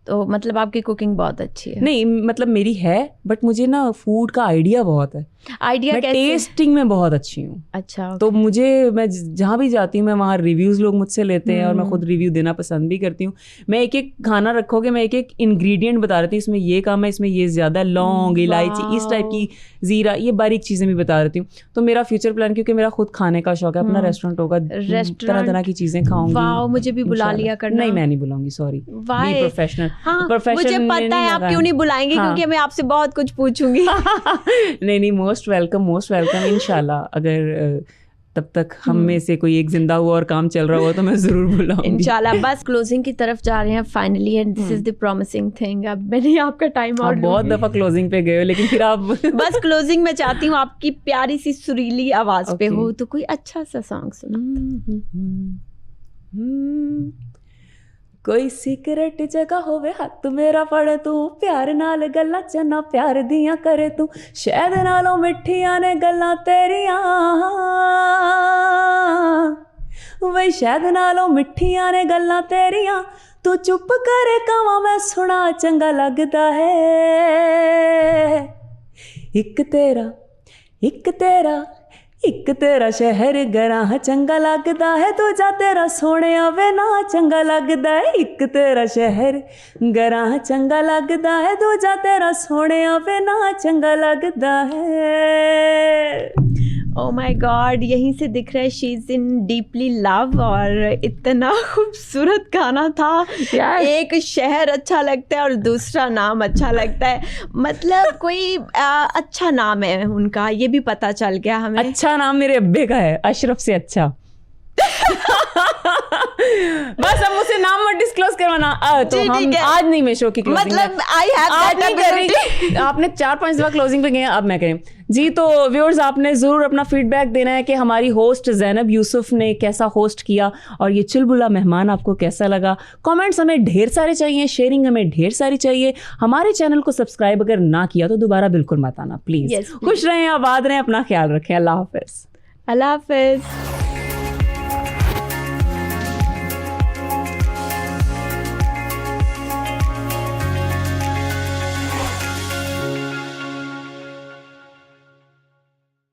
तो मतलब आपकी कुकिंग बहुत अच्छी है?
नहीं, मतलब मेरी है, बट मुझे ना फूड का आइडिया बहुत है।
आइडिया
मैं
कैसे?
टेस्टिंग में बहुत अच्छी हूँ।
अच्छा,
तो मैं जहाँ भी जाती हूँ, मैं वहाँ रिव्यूज़ लोग मुझसे लेते हैं, और मैं खुद रिव्यू देना पसंद भी करती हूँ। मैं एक एक खाना रखोगे, मैं एक एक इंग्रेडिएंट बता देती हूँ, इसमें ये कम है, इसमें ये ज़्यादा, लौंग, इलायची, इस टाइप की, ज़ीरा, ये बारीक चीज़ें भी बता देती हूँ। तो मेरा फ्यूचर प्लान, क्योंकि मेरा खुद खाने का शौक है, अपना रेस्टोरेंट होगा, तरह तरह की चीज़ें खाऊंगी।
वाओ, मुझे भी बुला लिया करना।
नहीं, मैं नहीं बुलाऊंगी, सॉरी, बी प्रोफेशनल।
मुझे पता है आप क्यों नहीं बुलाएंगे, क्योंकि मैं आपसे बहुत कुछ पूछूंगी।
नहीं, मोस्ट वेलकम इंशाल्लाह। अगर तब तक हम में से कोई एक जिंदा हुआ और काम चल रहा हुआ तो मैं जरूर बुलाऊंगी
इंशाल्लाह। बस क्लोजिंग की तरफ जा रहे हैं finally, and this is the promising thing. अब मैंने आपका टाइम और
बहुत दफा क्लोजिंग पे गए हो, लेकिन फिर आप
बस क्लोजिंग में चाहती हूँ आपकी प्यारी सी सुरीली आवाज पे हो, तो कोई अच्छा सा सॉन्ग सुना।
कोई सीक्रेट जगह होवे, हाथ मेरा फड़ तू, प्यार नाल गल्लां चन्ना प्यार दियां करे तू, शहद नालों मिठियां ने गल्लां तेरियां, वही शहद नालों मिठियां ने गल्लां तेरियां, तू चुप करे कवां मैं सुना चंगा लगदा है, एक तेरा शहर गरां चंगा लगदा है, दूजा तेरा सोहणिया वे ना चंगा लगदा है, एक तेरा शहर गरां चंगा लगदा है, दूजा तेरा सोहणिया वे ना चंगा लगदा है।
ओह माय गॉड, यहीं से दिख रहा है she is in deeply love. और इतना खूबसूरत गाना था। एक शहर अच्छा लगता है और दूसरा नाम अच्छा लगता है, मतलब कोई अच्छा नाम है उनका, ये भी पता चल गया हमें।
अच्छा नाम मेरे अब्बे का है, अशरफ से अच्छा। बस अब मुझसे नाम मत डिस्क्लोज करवाना। तो हम आज नहीं, मैं शो की क्लोजिंग
मतलब आई हैव दैट एबिलिटी।
आपने 4-5 दफा क्लोजिंग पे गए, अब मैं करें जी। तो व्यूअर्स, आपने ज़रूर अपना फीडबैक देना है कि हमारी होस्ट ज़ैनब यूसुफ ने कैसा होस्ट किया और ये चुलबुला मेहमान आपको कैसा लगा। कमेंट्स हमें ढेर सारे चाहिए, शेयरिंग हमें ढेर सारी चाहिए। हमारे चैनल को सब्सक्राइब अगर ना किया तो दोबारा बिल्कुल मत आना प्लीज़। खुश रहें, आबाद रहें, अपना ख्याल रखें। अल्लाह हाफिज़।
अल्लाह हाफिज़।